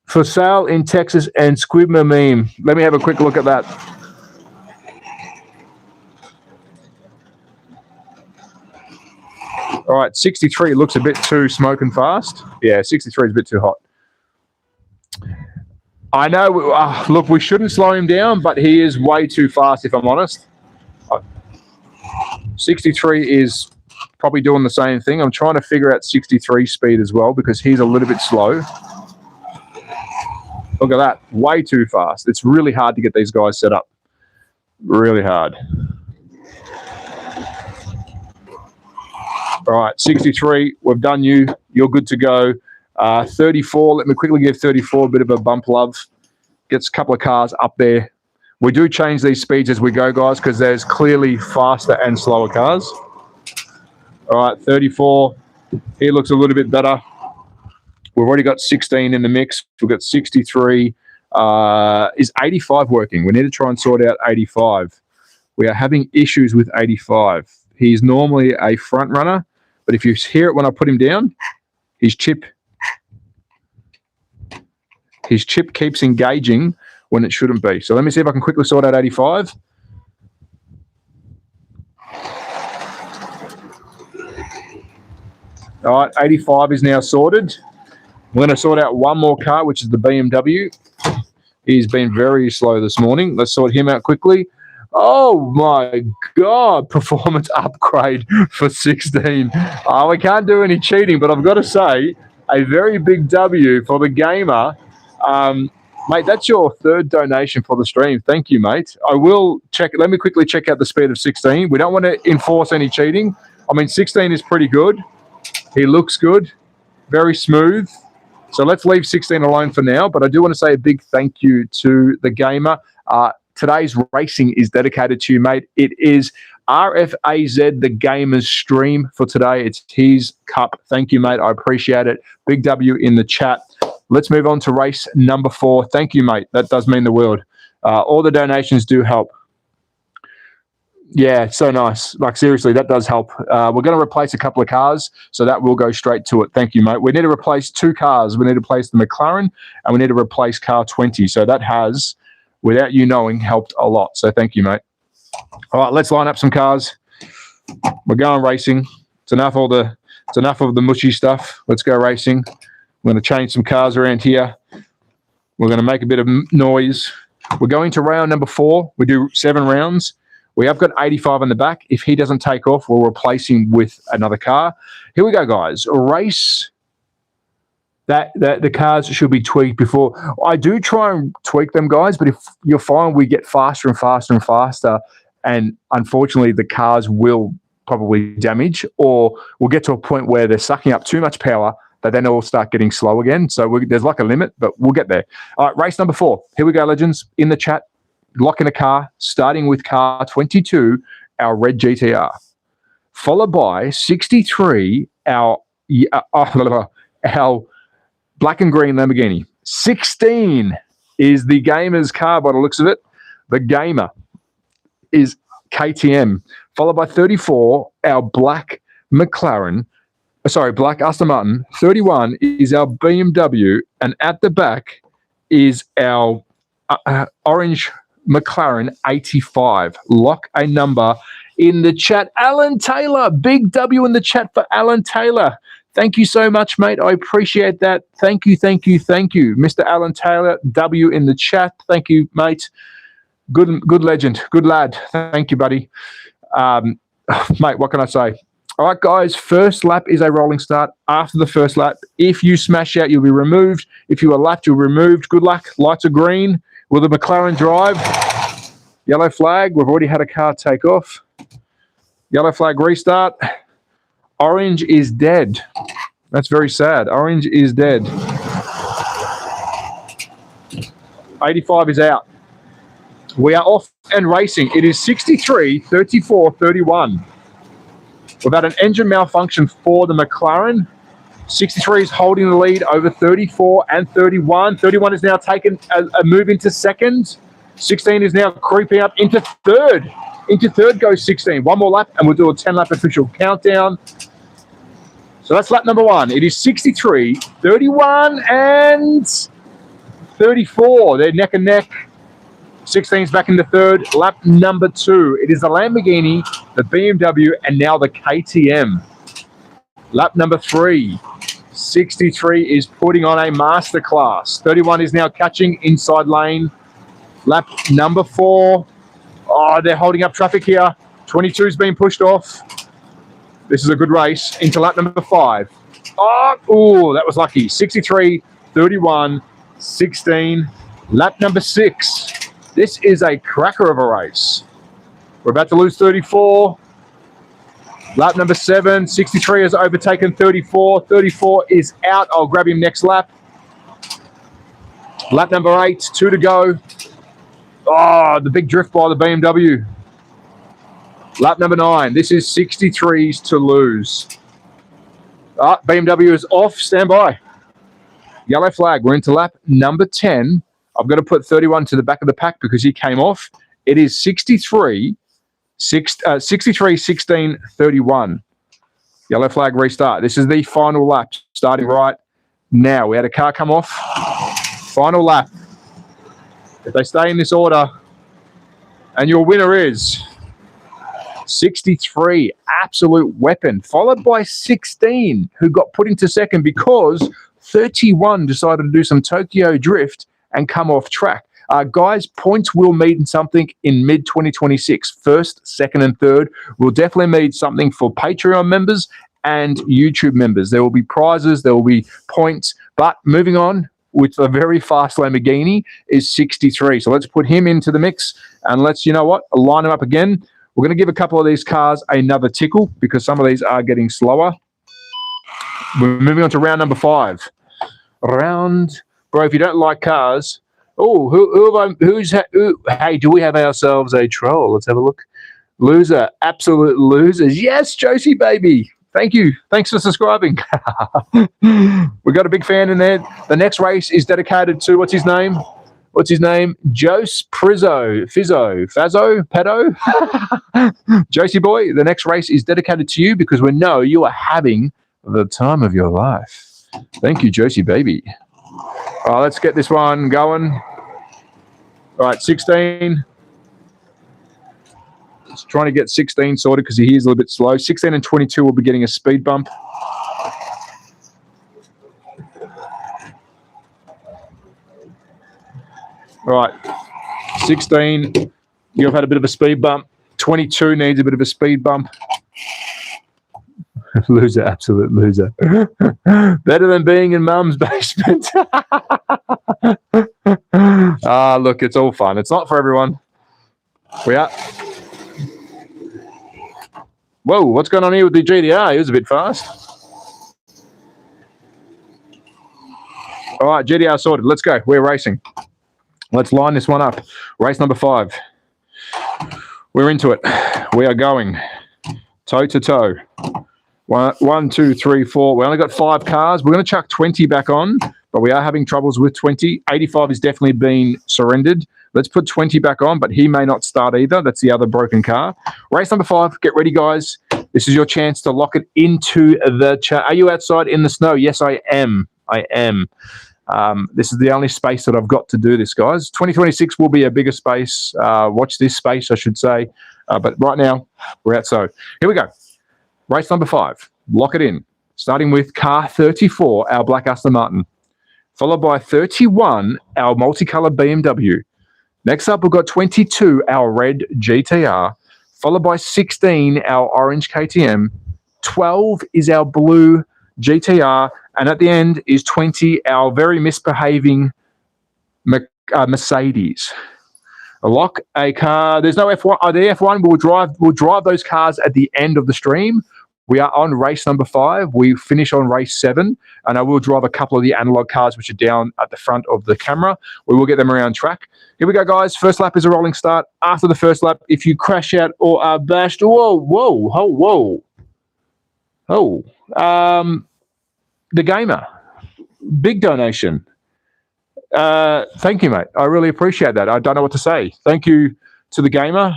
For sale in Texas and Squibma meme. Let me have a quick look at that. All right, 63 looks a bit too smoking fast. Yeah, 63 is a bit too hot. I know, look, we shouldn't slow him down, but he is way too fast, if I'm honest. 63 is probably doing the same thing. I'm trying to figure out 63 speed as well because he's a little bit slow. Look at that. Way too fast. It's really hard to get these guys set up. Really hard. All right, 63. We've done you. You're good to go. 34. Let me quickly give 34 a bit of a bump love. Gets a couple of cars up there. We do change these speeds as we go, guys, because there's clearly faster and slower cars. All right, 34. He looks a little bit better. We've already got 16 in the mix. We've got 63. Is 85 working? We need to try and sort out 85. We are having issues with 85. He's normally a front runner, but if you hear it when I put him down, his chip keeps engaging when it shouldn't be. So let me see if I can quickly sort out 85. All right, 85 is now sorted. We're going to sort out one more car, which is the BMW. He's been very slow this morning. Let's sort him out quickly. Oh my God, performance upgrade for 16. We can't do any cheating, but I've got to say, a very big W for the gamer. Mate, that's your third donation for the stream. Thank you, mate. I will check. Let me quickly check out the speed of 16. We don't want to enforce any cheating. I mean, 16 is pretty good. He looks good, very smooth. So let's leave 16 alone for now. But I do want to say a big thank you to the gamer. Today's racing is dedicated to you, mate. It is RFAZ, the gamer's stream for today. It's his cup. Thank you, mate. I appreciate it. Big W in the chat. Let's move on to race number 4. Thank you, mate. That does mean the world. All the donations do help. Yeah, so nice. Like, seriously, that does help. We're going to replace a couple of cars, so that will go straight to it. Thank you, mate. We need to replace 2 cars. We need to replace the McLaren, and we need to replace car 20. So that has, without you knowing, helped a lot. So thank you, mate. All right, let's line up some cars. We're going racing. It's enough of the mushy stuff. Let's go racing. We're going to change some cars around here. We're going to make a bit of noise. We're going to round number 4. We do 7 rounds. We have got 85 in the back. If he doesn't take off, we'll replace him with another car. Here we go, guys. A race. That the cars should be tweaked before. I do try and tweak them, guys, but if you'll find we get faster and faster and faster, and unfortunately the cars will probably damage, or we'll get to a point where they're sucking up too much power, but then it'll start getting slow again. So there's like a limit, but we'll get there. All right, race number 4. Here we go, legends. In the chat, lock in a car, starting with car 22, our red GTR, followed by 63, our black and green Lamborghini. 16 is the gamer's car by the looks of it. The gamer is KTM, followed by 34, our black McLaren. Black Aston Martin. 31 is our BMW, and at the back is our orange McLaren 85. Lock a number in the chat. Alan Taylor, big W in the chat for Alan Taylor. Thank you so much, mate. I appreciate that. Thank you. Mr. Alan Taylor, W in the chat. Thank you, mate. Good legend. Good lad. Thank you, buddy. Mate, what can I say? All right, guys, first lap is a rolling start. After the first lap, if you smash out, you'll be removed. If you are lapped, you're removed. Good luck. Lights are green. Will the McLaren drive? Yellow flag. We've already had a car take off. Yellow flag restart. Orange is dead. That's very sad. Orange is dead. 85 is out. We are off and racing. It is 63, 34, 31. We've had an engine malfunction for the McLaren. 63 is holding the lead over 34 and 31. 31 is now taken a move into second. 16 is now creeping up into third. Into third goes 16. One more lap and we'll do a 10-lap official countdown. So that's lap number 1. It is 63, 31, and 34. They're neck and neck. 16's back in the third. Lap number 2. It is the Lamborghini, the BMW, and now the KTM. Lap number 3. 63 is putting on a masterclass. 31 is now catching inside lane. Lap number 4. Oh, they're holding up traffic here. 22's been pushed off. This is a good race into lap number 5. Oh, that was lucky. 63, 31, 16. Lap number 6. This is a cracker of a race. We're about to lose 34. Lap number 7. 63 has overtaken 34. 34 is out. I'll grab him next lap. Lap number 8. 2 to go. Oh, the big drift by the BMW. Lap number 9. This is 63's to lose. BMW is off. Stand by. Yellow flag. We're into lap number 10. I've got to put 31 to the back of the pack because he came off. It is 63, 16, 31. Yellow flag restart. This is the final lap starting right now. We had a car come off. Final lap. If they stay in this order, and your winner is 63, absolute weapon, followed by 16, who got put into second because 31 decided to do some Tokyo drift and come off track. Guys, points will mean something in mid-2026. First, second, and third will definitely mean something for Patreon members and YouTube members. There will be prizes, there will be points. But moving on with a very fast Lamborghini is 63. So let's put him into the mix and let's, you know what, line him up again. We're going to give a couple of these cars another tickle because some of these are getting slower. We're moving on to round number 5. Bro, if you don't like cars, hey, do we have ourselves a troll? Let's have a look. Loser, absolute losers. Yes, Josie, baby. Thank you. Thanks for subscribing. We got a big fan in there. The next race is dedicated to, what's his name? Jose Fazzo, Pedo? Josie boy, the next race is dedicated to you because we know you are having the time of your life. Thank you, Josie, baby. All right, let's get this one going. All right, 16. Just trying to get 16 sorted because he is a little bit slow. 16 and 22 will be getting a speed bump. All right, 16, you've had a bit of a speed bump. 22 needs a bit of a speed bump. Loser, absolute loser. Better than being in mum's basement. Look, it's all fun. It's not for everyone. We are. Whoa, what's going on here with the GDR? He was a bit fast. All right, GDR sorted. Let's go. We're racing. Let's line this one up. Race number 5. We're into it. We are going toe to toe. 1, 2, 3, 4. We only got 5 cars. We're going to chuck 20 back on, but we are having troubles with 20. 85 is definitely being surrendered. Let's put 20 back on, but he may not start either. That's the other broken car. Race number 5. Get ready, guys. This is your chance to lock it into the chat. Are you outside in the snow? Yes, I am. I am. This is the only space that I've got to do this, guys. 2026 will be a bigger space. Watch this space, I should say. But right now, we're outside. Here we go. Race number 5. Lock it in. Starting with car 34, our black Aston Martin. Followed by 31, our multicolored BMW. Next up, we've got 22, our red GTR. Followed by 16, our orange KTM. 12 is our blue GTR. And at the end is 20, our very misbehaving Mercedes. Lock a car. There's no F1. The F1 we'll drive those cars at the end of the stream. We are on race number 5. We finish on race 7, and I will drive a couple of the analog cars which are down at the front of the camera. We will get them around track. Here we go, guys. First lap is a rolling start. After the first lap, if you crash out or are bashed, the gamer, big donation. Thank you, mate. I really appreciate that. I don't know what to say. Thank you to the gamer.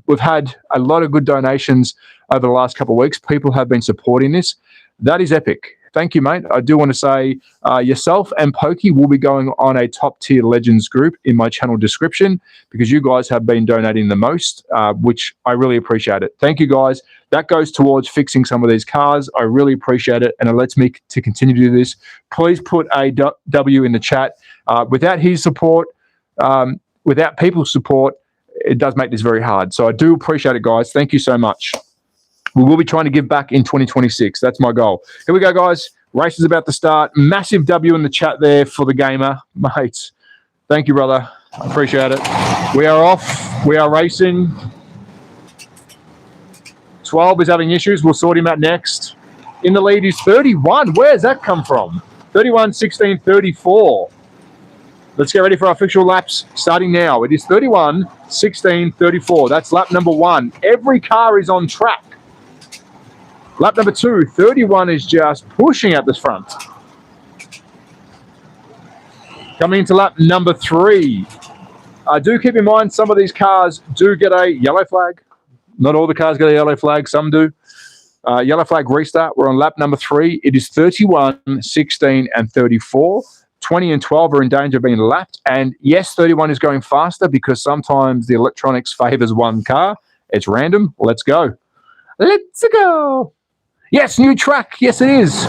We've had a lot of good donations over the last couple of weeks. People have been supporting this. That is epic. Thank you, mate. I do want to say yourself and Pokey will be going on a top tier legends group in my channel description because you guys have been donating the most, which I really appreciate it. Thank you, guys. That goes towards fixing some of these cars. I really appreciate it, and it lets me to continue to do this. Please put a W in the chat. Without his support, without people's support, it does make this very hard. So I do appreciate it, guys. Thank you so much. We will be trying to give back in 2026. That's my goal. Here we go, guys. Race is about to start. Massive W in the chat there for the gamer. Mates, thank you, brother. I appreciate it. We are off. We are racing. 12 is having issues. We'll sort him out next. In the lead is 31. Where's that come from? 31, 16, 34. Let's get ready for our official laps starting now. It is 31, 16, 34. That's lap number 1. Every car is on track. Lap number 2, 31 is just pushing out this front. Coming into lap number 3. Do keep in mind some of these cars do get a yellow flag. Not all the cars get a yellow flag. Some do. Yellow flag restart. We're on lap number 3. It is 31, 16, and 34. 20 and 12 are in danger of being lapped. And yes, 31 is going faster because sometimes the electronics favors one car. It's random. Let's go. Let's go. Yes, new track. Yes, it is.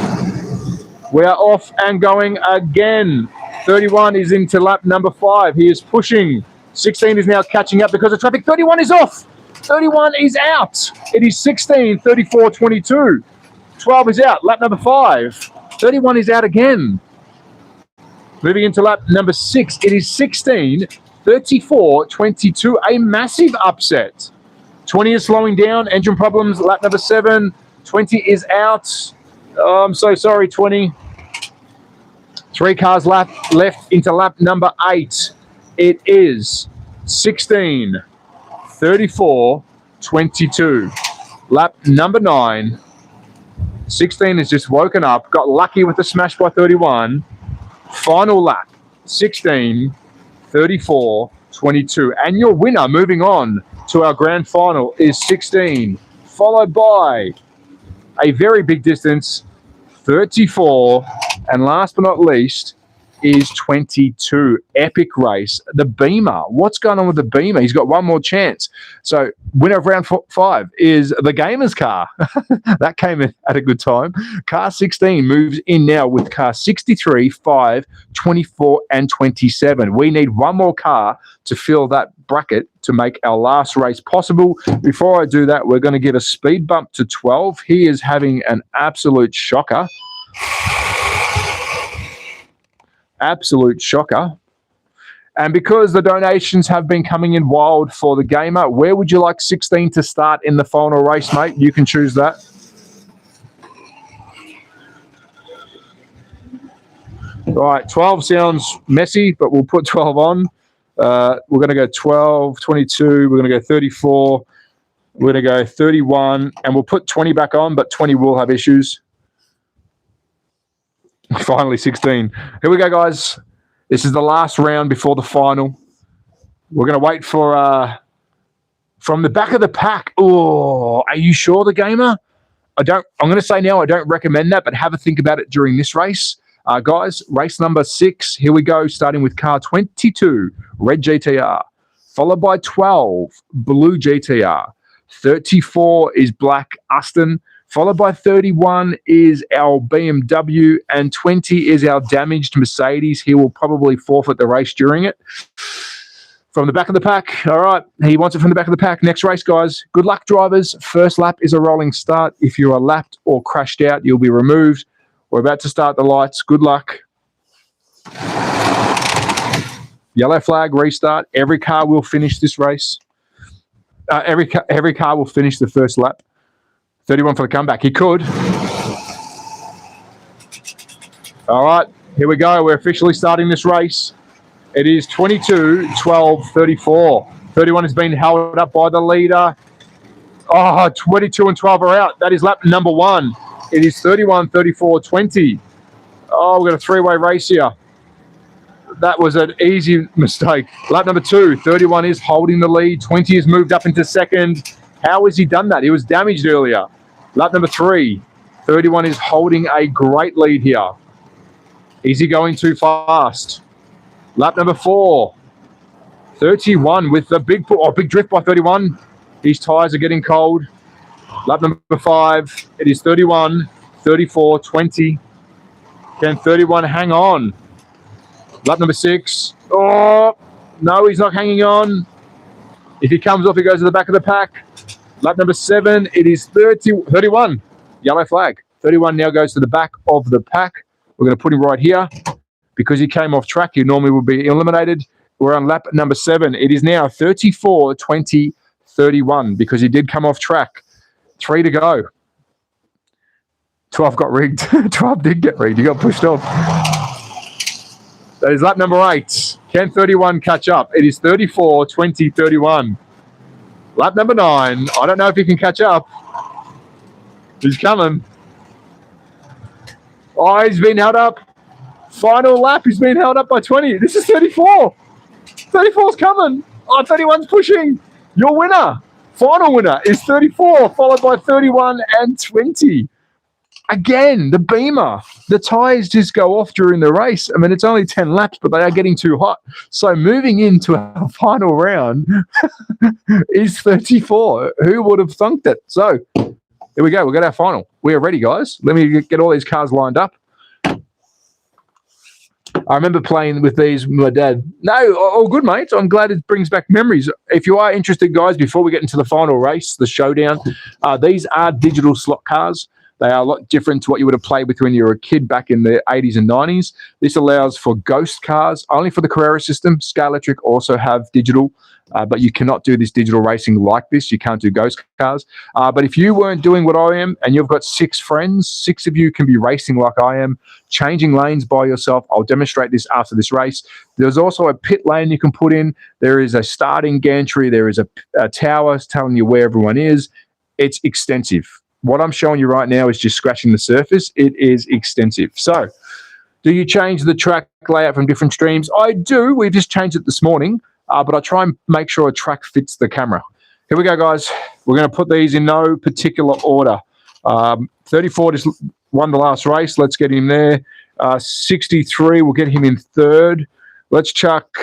We are off and going again. 31 is into lap number 5. He is pushing. 16 is now catching up because of traffic. 31 is off. 31 is out. It is 16, 34, 22. 12 is out. Lap number 5. 31 is out again. Moving into lap number 6. It is 16, 34, 22. A massive upset. 20 is slowing down. Engine problems. Lap number 7. 20 is out. Oh, I'm so sorry, 20. 3 cars left into lap number 8. It is 16, 34, 22. Lap number 9. 16 has just woken up, got lucky with the smash by 31. Final lap, 16, 34, 22. And your winner, moving on to our grand final, is 16, followed by a very big distance, 34. And last but not least is 22. Epic race. The Beamer. What's going on with the Beamer? He's got one more chance. So winner of round 5 is the Gamer's car. That came in at a good time. Car 16 moves in now with car 63, 5, 24, and 27. We need one more car to fill that bracket to make our last race possible. Before I do that, we're going to give a speed bump to 12. He is having an absolute shocker. Absolute shocker. And because the donations have been coming in wild for the Gamer, where would you like 16 to start in the final race, mate? You can choose that. All right, 12 sounds messy, but we'll put 12 on. We're going to go 12, 22, we're going to go 34, we're going to go 31, and we'll put 20 back on, but 20 will have issues. Finally, 16. Here we go, guys. This is the last round before the final. We're going to wait for from the back of the pack. Oh, are you sure, the Gamer? I'm going to say now I don't recommend that, but have a think about it during this race. Guys, race number 6. Here we go, starting with car 22, red GTR, followed by 12, blue GTR. 34 is black Aston. Followed by 31 is our BMW, and 20 is our damaged Mercedes. He will probably forfeit the race during it. From the back of the pack, all right, he wants it from the back of the pack. Next race, guys. Good luck, drivers. First lap is a rolling start. If you are lapped or crashed out, you'll be removed. We're about to start the lights. Good luck. Yellow flag, restart. Every car will finish this race. Every car will finish the first lap. 31 for the comeback. He could. All right, here we go. We're officially starting this race. It is 22, 12, 34. 31 has been held up by the leader. Oh, 22 and 12 are out. That is lap number 1. It is 31, 34, 20. Oh, we've got a 3-way race here. That was an easy mistake. Lap number 2, 31 is holding the lead. 20 has moved up into second. How has he done that? He was damaged earlier. Lap number 3, 31 is holding a great lead here. Is he going too fast? Lap number 4, 31 with the big drift by 31. His tyres are getting cold. Lap number 5, it is 31, 34, 20. Can 31 hang on? Lap number 6. Oh, no, he's not hanging on. If he comes off, he goes to the back of the pack. Lap number 7, it is 31. Yellow flag. 31 now goes to the back of the pack. We're going to put him right here. Because he came off track, he normally would be eliminated. We're on lap number 7. It is now 34, 20, 31 because he did come off track. 3 to go. 12 got rigged. 12 did get rigged. He got pushed off. That is lap number 8. Can 31 catch up? It is 34, 20, 31. Lap number 9. I don't know if he can catch up. He's coming. Oh, he's been held up. Final lap, he's been held up by 20. This is 34. 34's coming. Oh, 31's pushing. Your winner, final winner, is 34, followed by 31 and 20. Again, the Beamer. The tyres just go off during the race. I mean, it's only 10 laps, but they are getting too hot. So moving into our final round is 34. Who would have thunked it? So here we go. We've got our final. We are ready, guys. Let me get all these cars lined up. I remember playing with these with my dad. No, all good, mate. I'm glad it brings back memories. If you are interested, guys, before we get into the final race, the showdown, these are digital slot cars. They are a lot different to what you would have played with when you were a kid back in the 80s and 90s. This allows for ghost cars, only for the Carrera system. Scale Electric also have digital, but you cannot do this digital racing like this. You can't do ghost cars. But if you weren't doing what I am and you've got 6 friends, 6 of you can be racing like I am, changing lanes by yourself. I'll demonstrate this after this race. There's also a pit lane you can put in. There is a starting gantry. There is a tower telling you where everyone is. It's extensive. What I'm showing you right now is just scratching the surface. It is extensive. So, do you change the track layout from different streams? I do. We just changed it this morning, but I try and make sure a track fits the camera. Here we go, guys. We're going to put these in no particular order. 34 just won the last race. Let's get him there. 63, we'll get him in third. Let's chuck...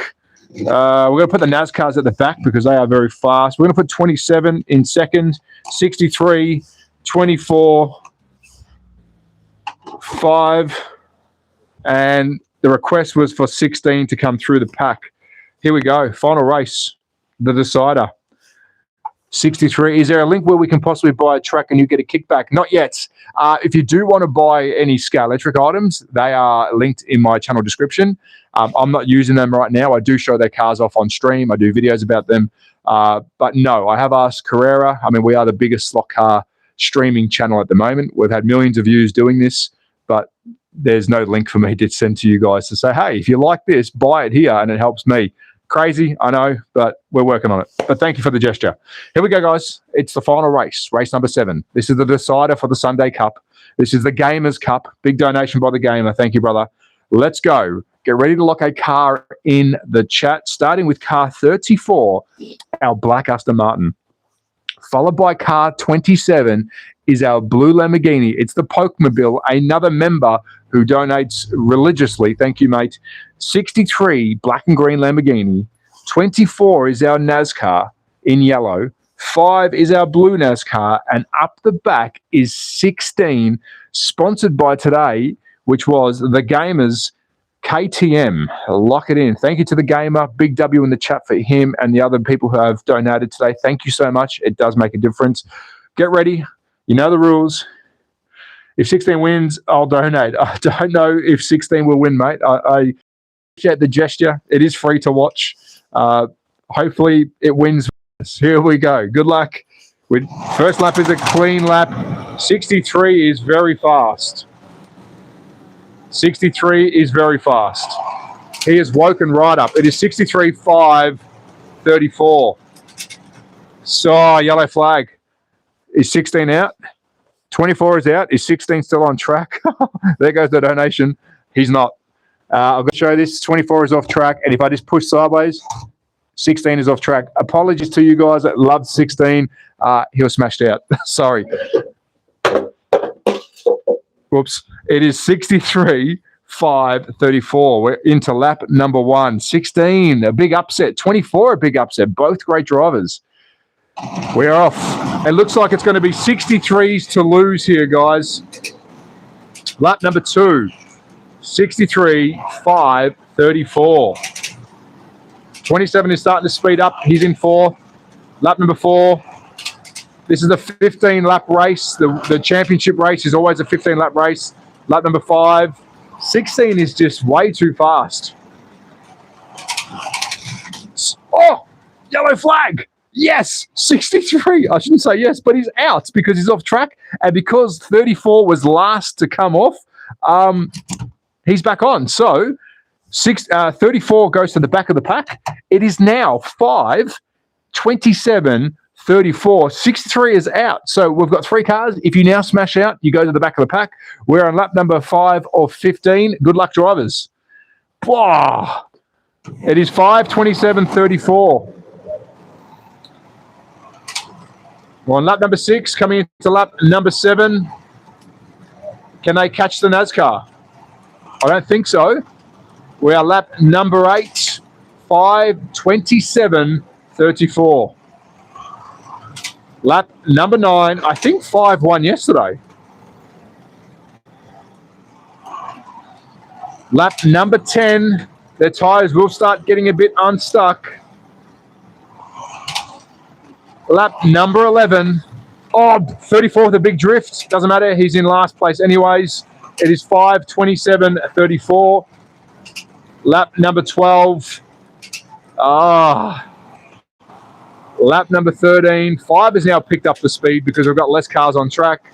we're going to put the NASCARs at the back because they are very fast. We're going to put 27 in second, 63... 24, 5, and the request was for 16 to come through the pack. Here we go. Final race, the decider. 63. Is there a link where we can possibly buy a track and you get a kickback? Not yet. If you do want to buy any Scale Electric items, they are linked in my channel description. I'm not using them right now. I do show their cars off on stream. I do videos about them. But no, I have asked Carrera. I mean, we are the biggest slot car streaming channel at the moment. We've had millions of views doing this, but there's no link for me to send to you guys to say, hey, if you like this, buy it here, and it helps me. Crazy, I know, but we're working on it. But thank you for the gesture. Here we go, guys. It's the final race, race number 7. This is the decider for the Sunday Cup. This is the Gamers Cup. Big donation by the gamer. Thank you, brother. Let's go. Get ready to lock a car in the chat, starting with car 34, our black Aston Martin. Followed by car 27 is our blue Lamborghini. It's the Pokemobile, another member who donates religiously. Thank you, mate. 63, black and green Lamborghini. 24 is our NASCAR in yellow. 5 is our blue NASCAR. And up the back is 16, sponsored by today, which was the Gamers KTM. Lock it in. Thank you to the gamer. Big W in the chat for him and the other people who have donated today. Thank you so much. It does make a difference. Get ready. You know the rules. If 16 wins, I'll donate. I don't know if 16 will win, mate. I appreciate the gesture. It is free to watch. Hopefully it wins. Here we go. Good luck. First lap is a clean lap. 63 is very fast. 63 is very fast. He is woken right up. It is 63, 5, 34. So, yellow flag. Is 16 out? 24 is out. Is 16 still on track? There goes the donation. He's not. I've got to show this. 24 is off track. And if I just push sideways, 16 is off track. Apologies to you guys that loved 16. He was smashed out. Sorry. Whoops. It is 63, 5, 34. We're into lap number 1. 16, a big upset. 24, a big upset. Both great drivers. We're off. It looks like it's going to be 63s to lose here, guys. Lap number 2. 63, 5, 34. 27 is starting to speed up. He's in 4th. Lap number 4. This is the 15-lap race. The championship race is always a 15-lap race. Lap number 5. 16 is just way too fast. Oh, yellow flag. Yes, 63. I shouldn't say yes, but he's out because he's off track. And because 34 was last to come off, he's back on. So 34 goes to the back of the pack. It is now 5, 27, 34. 63 is out. So we've got 3 cars. If you now smash out, you go to the back of the pack. We're on lap number 5 of 15. Good luck, drivers. Wow. It is 5, 27, 34. We're on lap number 6, coming into lap number 7. Can they catch the NASCAR? I don't think so. We are lap number 8, 5, 27, 34. Lap number 9, I think 5 won yesterday. Lap number 10. Their tyres will start getting a bit unstuck. Lap number 11. Oh, 34th, a big drift. Doesn't matter. He's in last place anyways. It is 5:27.34. Lap number 12. Lap number 13. 5 has now picked up the speed because we've got less cars on track.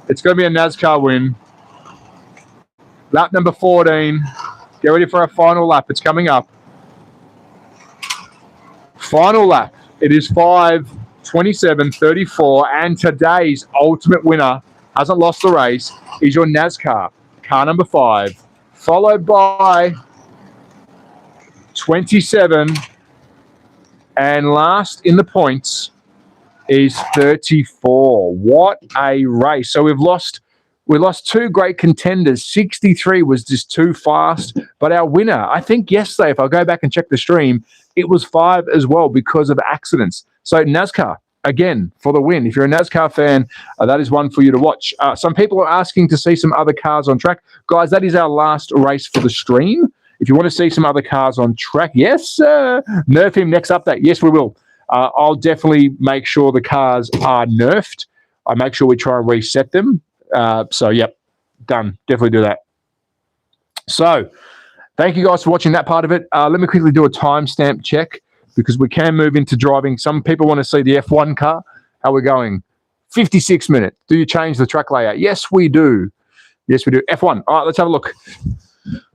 It's going to be a NASCAR win. Lap number 14. Get ready for our final lap. It's coming up. Final lap. It is 5:27.34, and today's ultimate winner, hasn't lost the race, is your NASCAR car number 5, followed by 27, and last in the points is 34. What a race. So we lost 2 great contenders. 63 was just too fast, but our winner, I think yesterday, if I go back and check the stream, it was 5 as well because of accidents. So NASCAR, again, for the win. If you're a NASCAR fan, that is one for you to watch. Some people are asking to see some other cars on track. Guys, that is our last race for the stream. If you want to see some other cars on track, yes, sir. Nerf him next update. Yes, we will. I'll definitely make sure the cars are nerfed. I make sure we try and reset them. So, yep, done. Definitely do that. So, thank you guys for watching that part of it. Let me quickly do a timestamp check because we can move into driving. Some people want to see the F1 car. How we're going? 56 minutes. Do you change the track layout? Yes, we do. Yes, we do. F1. All right, let's have a look.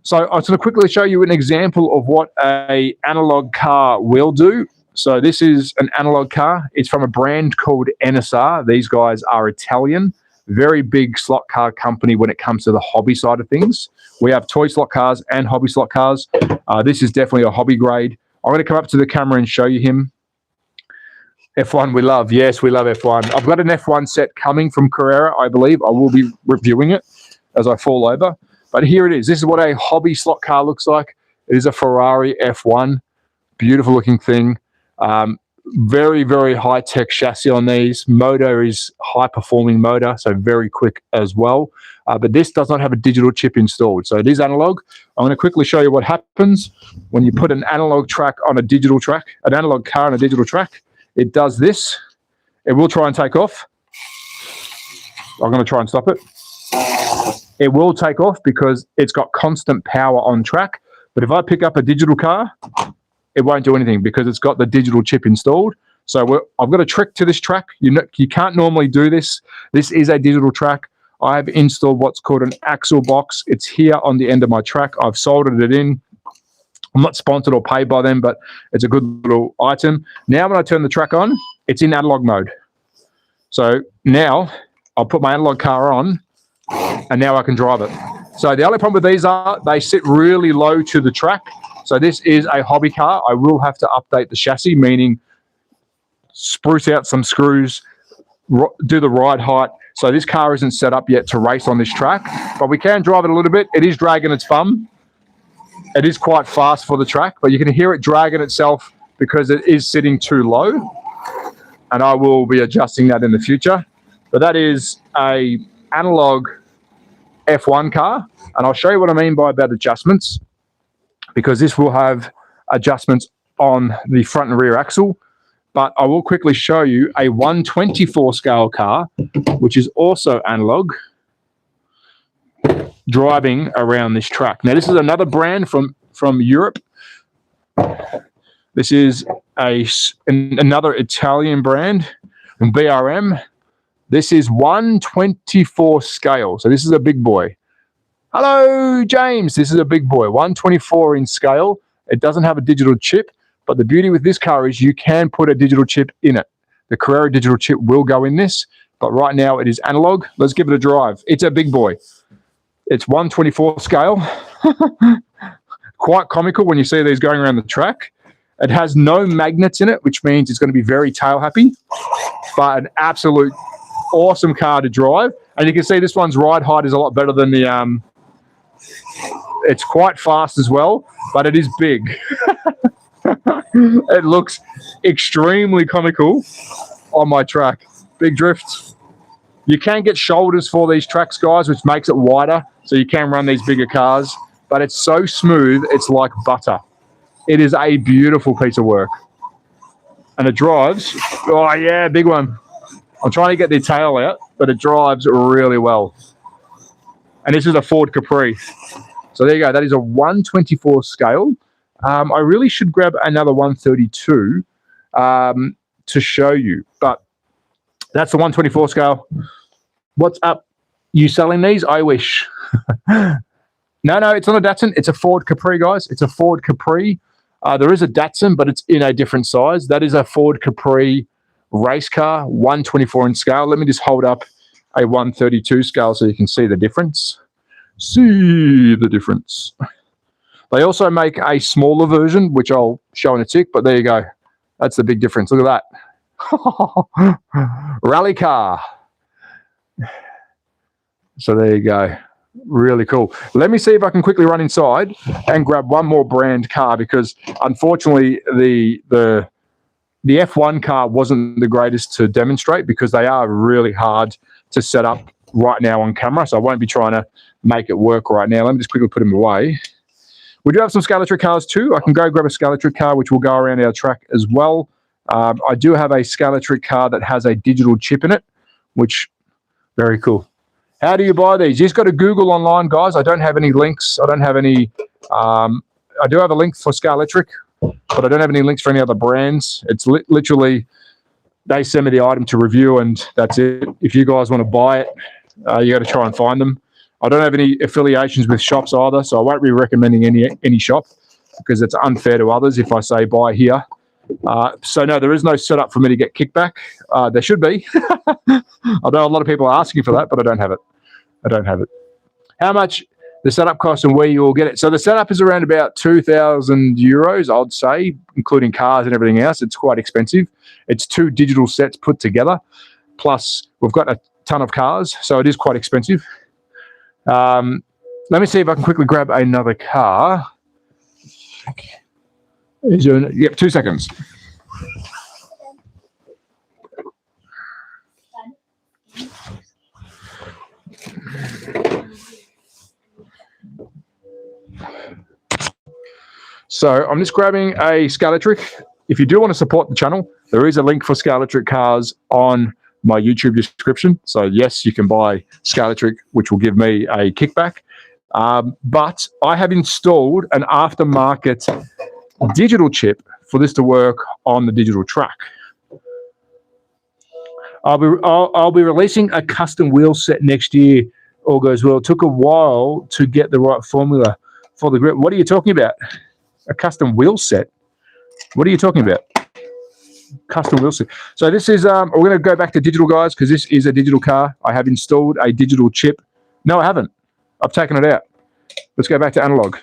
So I'm just going to quickly show you an example of what an analog car will do. So this is an analog car. It's from a brand called NSR. These guys are Italian. Very big slot car company when it comes to the hobby side of things. We have toy slot cars and hobby slot cars. This is definitely a hobby grade. I'm going to come up to the camera and show you him. F1 we love. Yes, we love F1. I've got an F1 set coming from Carrera, I believe. I will be reviewing it as I fall over. But here it is. This is what a hobby slot car looks like. It is a Ferrari F1. Beautiful looking thing. Very, very high-tech chassis on these. Motor is high-performing motor, so very quick as well. But this does not have a digital chip installed. So it is analog. I'm going to quickly show you what happens when you put an analog track on a digital track, an analog car on a digital track. It does this. It will try and take off. I'm going to try and stop it. It will take off because it's got constant power on track. But if I pick up a digital car, it won't do anything because it's got the digital chip installed. So I've got a trick to this track. You can't normally do this. This is a digital track. I've installed what's called an axle box. It's here on the end of my track. I've soldered it in. I'm not sponsored or paid by them, but it's a good little item. Now when I turn the track on, it's in analog mode. So now I'll put my analog car on, and now I can drive it. So the only problem with these are they sit really low to the track. So this is a hobby car. I will have to update the chassis, meaning spruce out some screws, do the ride height. So this car isn't set up yet to race on this track, but we can drive it a little bit. It is dragging its bum. It is quite fast for the track, but you can hear it dragging itself because it is sitting too low. And I will be adjusting that in the future. But that is a analog F1 car. And I'll show you what I mean by about adjustments, because this will have adjustments on the front and rear axle. But I will quickly show you a 1/24 scale car, which is also analog, driving around this track. Now, this is another brand from Europe. This is another Italian brand, BRM. This is 1/24 scale. So this is a big boy. Hello, James. This is a big boy, 1/24 in scale. It doesn't have a digital chip, but the beauty with this car is you can put a digital chip in it. The Carrera digital chip will go in this, but right now it is analog. Let's give it a drive. It's a big boy. It's 1/24 scale. Quite comical when you see these going around the track. It has no magnets in it, which means it's going to be very tail happy, but an absolute awesome car to drive. And you can see this one's ride height is a lot better than the, it's quite fast as well, but it is big. It looks extremely comical on my track. Big drift. You can get shoulders for these tracks, guys, which makes it wider, so you can run these bigger cars. but it's so smooth, it's like butter. It is a beautiful piece of work. And it drives, oh yeah, big one. I'm trying to get the tail out, but it drives really well. And this is a Ford Capri. So there you go, that is a 124 scale. I really should grab another 132 to show you, but that's the 124 scale. What's up? You selling these? I wish. No, it's not a Datsun. It's a Ford Capri, guys. It's a Ford Capri. There is a Datsun, but it's in a different size. That is a Ford Capri race car, 124 in scale. Let me just hold up a 132 scale so you can see the difference. See the difference. They also make a smaller version, which I'll show in a tick, but there you go. That's the big difference. Look at that. Rally car. So there you go. Really cool. Let me see if I can quickly run inside and grab one more brand car, because unfortunately the F1 car wasn't the greatest to demonstrate because they are really hard to set up right now on camera. So I won't be trying to make it work right now. Let me just quickly put them away. We do have some Scalatric cars too. I can go grab a Scalatric car, which will go around our track as well. I do have a Scalatric car that has a digital chip in it, which very cool. How do you buy these? You just got to Google online, guys. I don't have any links. I don't have any. I do have a link for Scalatric, but I don't have any links for any other brands. It's literally they send me the item to review, and that's it. If you guys want to buy it, you got to try and find them. I don't have any affiliations with shops either, so I won't be recommending any shop because it's unfair to others if I say buy here. So no, there is no setup for me to get kickback. There should be. I know a lot of people are asking for that, but I don't have it. I don't have it. How much the setup costs and where you will get it? So the setup is around about 2,000 euros, I'd say, including cars and everything else. It's quite expensive. It's 2 digital sets put together. Plus, we've got a ton of cars, so it is quite expensive. Let me see if I can quickly grab another car. Yep, 2 seconds. So I'm just grabbing a Scalatric. If you do want to support the channel, there is a link for Scalatric cars on my YouTube description. So yes, you can buy Scalatric, which will give me a kickback. But I have installed an aftermarket digital chip for this to work on the digital track. I'll be releasing a custom wheel set next year. All goes well. It took a while to get the right formula for the grip. What are you talking about? A custom wheel set? What are you talking about? Custom wheel set. So this is, we're going to go back to digital, guys, because this is a digital car. I have installed a digital chip. No, I haven't. I've taken it out. Let's go back to analog.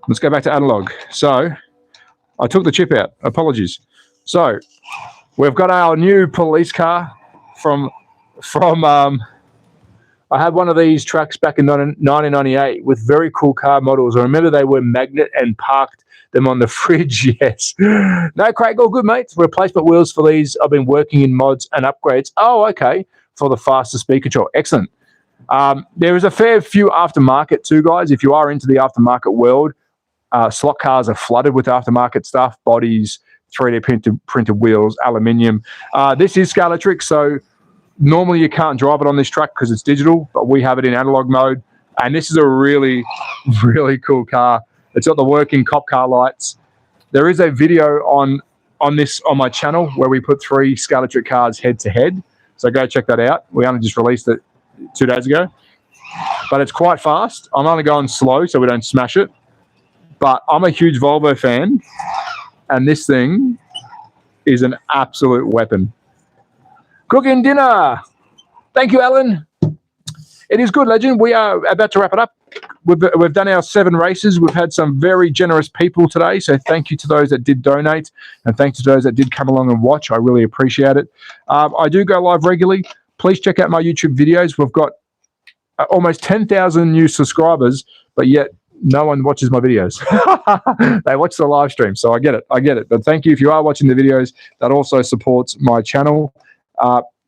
Let's go back to analog. So I took the chip out. Apologies. So we've got our new police car from I had one of these trucks back in 1998 with very cool car models. I remember they were magnet and parked them on the fridge. Yes. No, Craig, all good, mate. Replacement wheels for these. I've been working in mods and upgrades. Oh, okay. For the faster speed control. Excellent. There is a fair few aftermarket too, guys. If you are into the aftermarket world, slot cars are flooded with aftermarket stuff, bodies, 3D printed wheels, aluminium. This is Scalatric, so normally you can't drive it on this track because it's digital, but we have it in analog mode. And this is a really, really cool car. It's got the working cop car lights. There is a video on my channel where we put 3 Scalatric cars head to head. So go check that out. We only just released it 2 days ago. But it's quite fast. I'm only going slow so we don't smash it. But I'm a huge Volvo fan, and this thing is an absolute weapon. Cooking dinner. Thank you, Alan. It is good, legend. We are about to wrap it up. We've done our 7 races. We've had some very generous people today, so thank you to those that did donate, and thanks to those that did come along and watch. I really appreciate it. I do go live regularly. Please check out my YouTube videos. We've got almost 10,000 new subscribers, but yet no one watches my videos. They watch the live stream, so I get it. But thank you if you are watching the videos. That also supports my channel.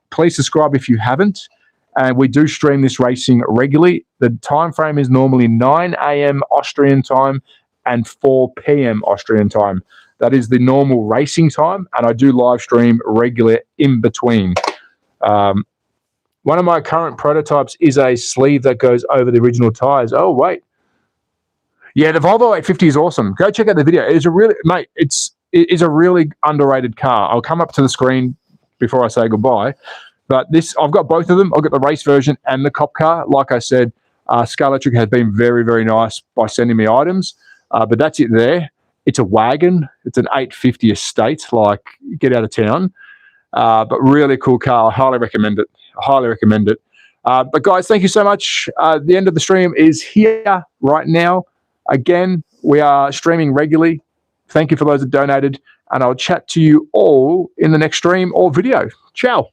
Please subscribe if you haven't. and we do stream this racing regularly. The time frame is normally 9 a.m. Austrian time and 4 p.m. Austrian time. That is the normal racing time, and I do live stream regularly in between. One of my current prototypes is a sleeve that goes over the original tires. Oh, wait. Yeah, the Volvo 850 is awesome. Go check out the video. It is a really, mate, it is a really underrated car. I'll come up to the screen before I say goodbye. But this, I've got both of them. I've got the race version and the cop car. Like I said, Sky Electric has been very, very nice by sending me items. But that's it there. It's a wagon. It's an 850 estate, like get out of town. But really cool car. I highly recommend it. But guys, thank you so much. The end of the stream is here right now. Again, we are streaming regularly. Thank you for those that donated, and I'll chat to you all in the next stream or video. Ciao.